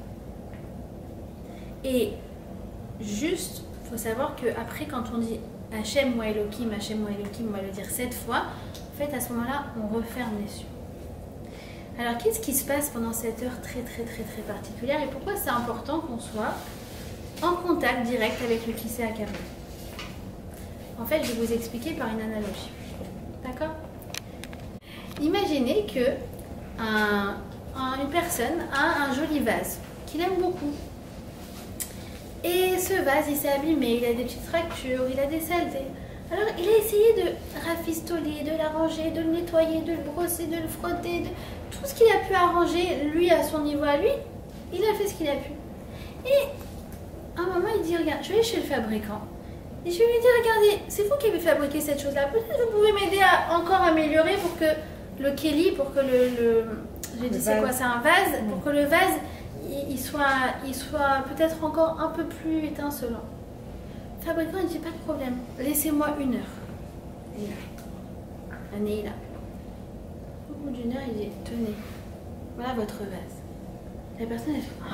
Et juste, il faut savoir qu'après, quand on dit Hachem wa Elohim, on va le dire 7 fois, en fait, à ce moment-là, on referme les cieux. Alors, qu'est-ce qui se passe pendant cette heure très particulière et pourquoi c'est important qu'on soit en contact direct avec le Kisei Akavod. En fait, je vais vous expliquer par une analogie. D'accord? Imaginez que une personne a un joli vase qu'il aime beaucoup. Et ce vase, il s'est abîmé, il a des petites fractures, il a des saletés. Alors, il a essayé de rafistoler, de l'arranger, de le nettoyer, de le brosser, de le frotter, de tout ce qu'il a pu arranger, lui, à son niveau à lui, il a fait ce qu'il a pu. Et à un moment, il dit, regarde, je vais aller chez le fabricant. Et je vais lui dire, regardez, c'est vous qui avez fabriqué cette chose-là. Peut-être que vous pouvez m'aider à encore améliorer pour que le keli, pour que j'ai dit c'est quoi, c'est un vase, pour que le vase, il soit peut-être encore un peu plus étincelant. Le fabricant, il dit, pas de problème, laissez-moi 1 heure. Et là, un est là. Au bout d'1 heure, il dit, tenez, voilà votre vase. La personne, elle fait, oh,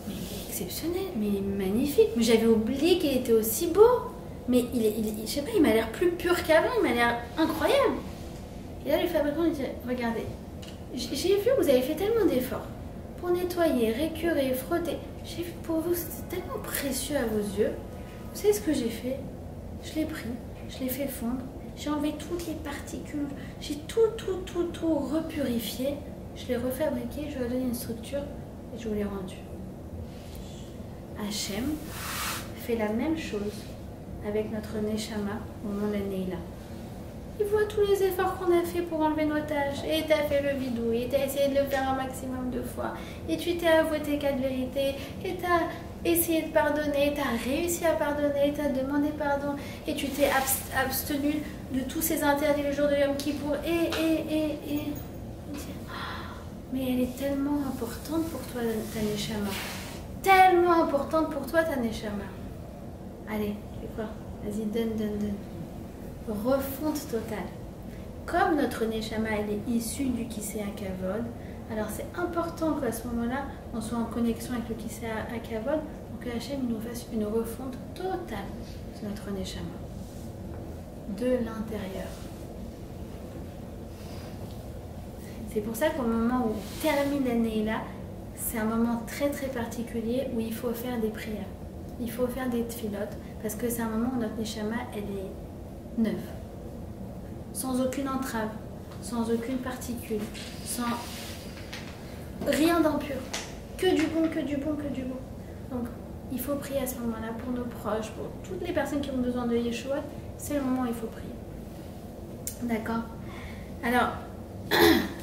mais il est exceptionnel, mais il est magnifique. Mais j'avais oublié qu'il était aussi beau. Mais je sais pas, il m'a l'air plus pur qu'avant, il m'a l'air incroyable. Et là, le fabricant, il dit, regardez, j'ai vu que vous avez fait tellement d'efforts pour nettoyer, récurer, frotter. J'ai vu que pour vous, c'était tellement précieux à vos yeux. Vous savez ce que j'ai fait? Je l'ai pris, je l'ai fait fondre, j'ai enlevé toutes les particules, j'ai tout repurifié, je l'ai refabriqué, je lui ai donné une structure et je vous l'ai rendu. Hachem fait la même chose avec notre Neshama au moment de la Neila. Il voit tous les efforts qu'on a fait pour enlever nos tâches. Et tu as fait le bidou, et tu as essayé de le faire un maximum de fois. Et tu t'es avoué tes 4 vérités, et tu as essayé de pardonner, tu as réussi à pardonner, tu as demandé pardon, et tu t'es abstenu de tous ces interdits le jour de Yom Kippour. Mais elle est tellement importante pour toi, ta Neshama. Tellement importante pour toi, ta Neshama. Allez, fais quoi? Vas-y, donne. Refonte totale. Comme notre Neshama, elle est issue du Kisei Akavod, alors c'est important qu'à ce moment-là, on soit en connexion avec le Kisei Akavod pour que Hachem nous fasse une refonte totale de notre Neshama. De l'intérieur. C'est pour ça qu'au moment où on termine l'année là, c'est un moment très très particulier où il faut faire des prières. Il faut faire des tfilotes parce que c'est un moment où notre Neshama, elle est neuve, sans aucune entrave, sans aucune particule, sans rien d'impur, que du bon. Donc il faut prier à ce moment-là pour nos proches, pour toutes les personnes qui ont besoin de Yeshua, c'est le moment où il faut prier. D'accord? Alors,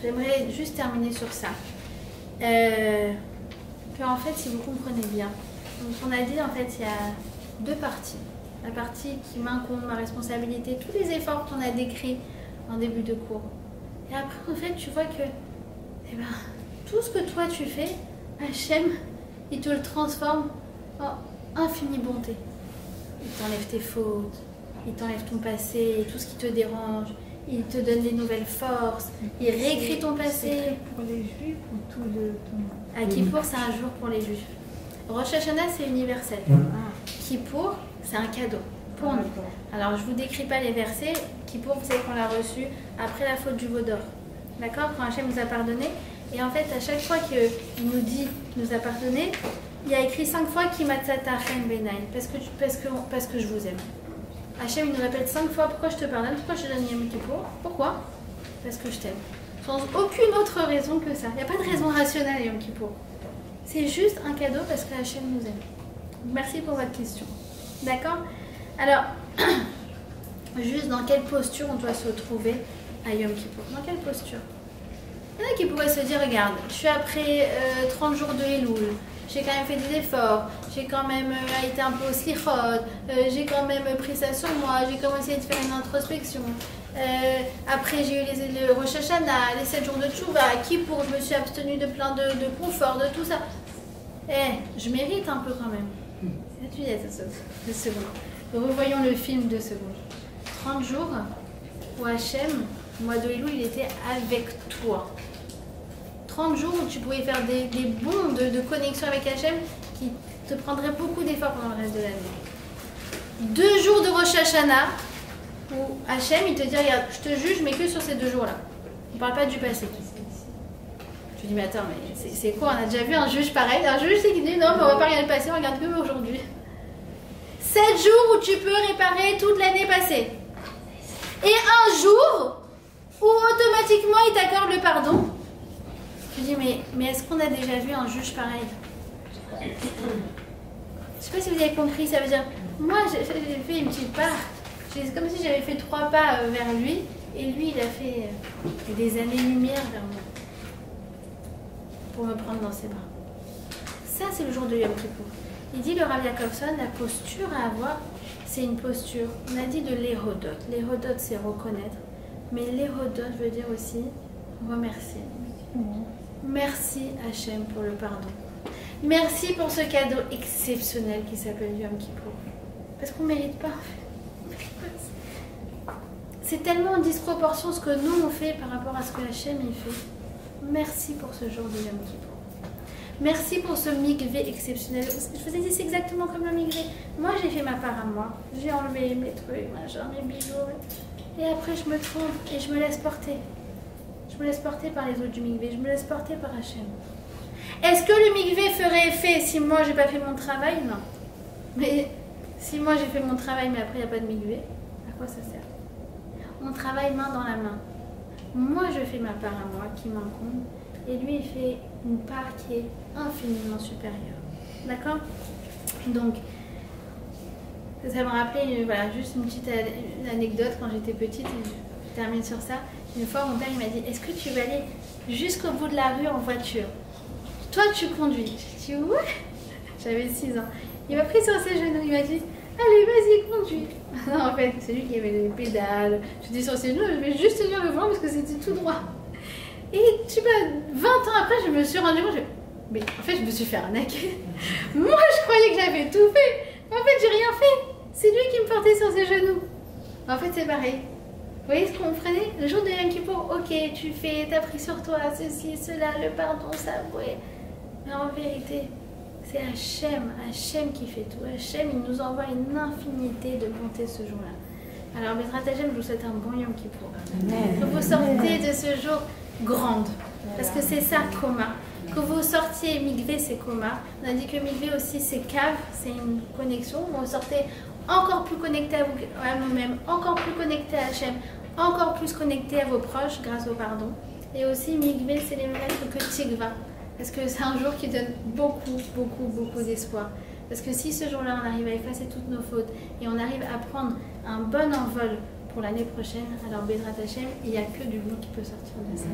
j'aimerais juste terminer sur ça. Que en fait, si vous comprenez bien, donc on a dit en fait il y a 2 parties. La partie qui m'incombe, ma responsabilité, tous les efforts qu'on a décrits en début de cours. Et après, en fait, tu vois que tout ce que toi tu fais, Hachem, il te le transforme en infinie bonté. Il t'enlève tes fautes, il t'enlève ton passé, tout ce qui te dérange, il te donne des nouvelles forces, il réécrit ton passé. C'est pour les Juifs ou tout le temps? À Kippour, c'est un jour pour les Juifs. Rosh Hashanah, c'est universel. Kippour, c'est un cadeau pour nous. Alors, je ne vous décris pas les versets. Kippour, vous savez qu'on l'a reçu après la faute du veau d'or. D'accord? Quand Hachem nous a pardonné. Et en fait, à chaque fois qu'il nous dit qu'il nous a pardonné, il y a écrit 5 fois Kimatzata Chen Benai, parce que je vous aime. Hachem, il nous répète 5 fois pourquoi je te pardonne, pourquoi je te donne Yom Kippour. Pourquoi? Parce que je t'aime. Sans aucune autre raison que ça. Il n'y a pas de raison rationnelle à Yom Kippour. C'est juste un cadeau parce que Hachem nous aime. Merci pour votre question. D'accord? Alors, juste dans quelle posture on doit se trouver à Yom Kippour? Dans quelle posture? Il y en a qui pourraient se dire, regarde, je suis après 30 jours de Elul, j'ai quand même fait des efforts, j'ai quand même été un peu au slichot, j'ai quand même pris ça sur moi, j'ai commencé à faire une introspection. Après j'ai eu le Rosh Hashanah, les 7 jours de Tchouva, Kippour, je me suis abstenue de plein de confort, de tout ça. Je mérite un peu quand même. C'est tu dis 2 secondes. Revoyons le film 2 secondes. 30 jours où Hachem, le mois de Elul, il était avec toi. 30 jours où tu pouvais faire des bonds de connexion avec Hachem qui te prendraient beaucoup d'efforts pendant le reste de l'année. 2 jours de Rosh Hashanah où Hachem, il te dit, regarde, je te juge, mais que sur ces 2 jours-là. On ne parle pas du passé. Je lui dis, mais attends, mais c'est quoi? On a déjà vu un juge pareil. Un juge, c'est qui dit, non, mais on va pas regarder le passé, on regarde que aujourd'hui. 7 jours où tu peux réparer toute l'année passée. Et un jour où automatiquement il t'accorde le pardon. Je lui dis, mais est-ce qu'on a déjà vu un juge pareil? Je ne sais pas si vous avez compris, ça veut dire, moi j'ai fait une petite part. C'est comme si j'avais fait 3 pas vers lui, et lui il a fait des années-lumière vers moi. Pour me prendre dans ses bras. Ça c'est le jour de Yom Kippour. Il dit, le Rav Jacobson, la posture à avoir, c'est une posture. On a dit de l'éhodot. L'éhodot, c'est reconnaître. Mais l'éhodot veut dire aussi remercier. Merci Hachem pour le pardon. Merci pour ce cadeau exceptionnel qui s'appelle Yom Kippour. Parce qu'on ne mérite pas, en fait. C'est tellement en disproportion ce que nous on fait par rapport à ce que Hachem il fait. Merci pour ce jour de Yom Kippour. Merci pour ce mikvé exceptionnel. Je vous ai dit, c'est exactement comme le mikvé. Moi, j'ai fait ma part à moi. J'ai enlevé mes trucs, machin, mes bijoux. Et après, je me trompe et je me laisse porter. Je me laisse porter par les autres du mikvé. Je me laisse porter par Hachem. Est-ce que le mikvé ferait effet si moi, j'ai pas fait mon travail? Non. Mais si moi, j'ai fait mon travail, mais après, il n'y a pas de mikvé, à quoi ça sert? On travaille main dans la main. Moi, je fais ma part à moi, qui m'incombe. Et lui, il fait une part qui est infiniment supérieure. D'accord? Donc, ça me rappelait voilà, juste une petite anecdote quand j'étais petite. Je termine sur ça. Une fois, mon père il m'a dit, est-ce que tu vas aller jusqu'au bout de la rue en voiture? Toi, tu conduis. J'ai dit, ouais. J'avais 6 ans. Il m'a pris sur ses genoux. Il m'a dit, allez, vas-y, conduis. Non, en fait, c'est lui qui avait les pédales. J'étais sur ses genoux, je vais juste tenir le volant parce que c'était tout droit. Et tu vois, 20 ans après, je me suis rendu compte, mais en fait, je me suis fait arnaquer. Moi, je croyais que j'avais tout fait. En fait, j'ai rien fait. C'est lui qui me portait sur ses genoux. En fait, c'est pareil. Vous voyez ce qu'on prenait? Le jour de Yom Kippour, ok, tu fais, t'as pris sur toi ceci, cela, le pardon, ça, ouais. Mais en vérité, c'est Hachem qui fait tout. Hachem, il nous envoie une infinité de bonté ce jour-là. Alors, Bezrat Hashem, je vous souhaite un bon Yom Kippour. Que vous sortez de ce jour grande, parce que c'est ça, Koma. Que vous sortiez mikvé, c'est Koma. On a dit que mikvé aussi, c'est cave, c'est une connexion. Vous sortez encore plus connecté à vous-même, encore plus connecté à Hachem, encore plus connecté à vos proches grâce au pardon. Et aussi, mikvé, c'est les mêmes que Tikva, parce que c'est un jour qui donne beaucoup, beaucoup, beaucoup d'espoir. Parce que si ce jour-là, on arrive à effacer toutes nos fautes et on arrive à prendre un bon envol pour l'année prochaine, alors Bezrat Hashem, il n'y a que du bon qui peut sortir de ça.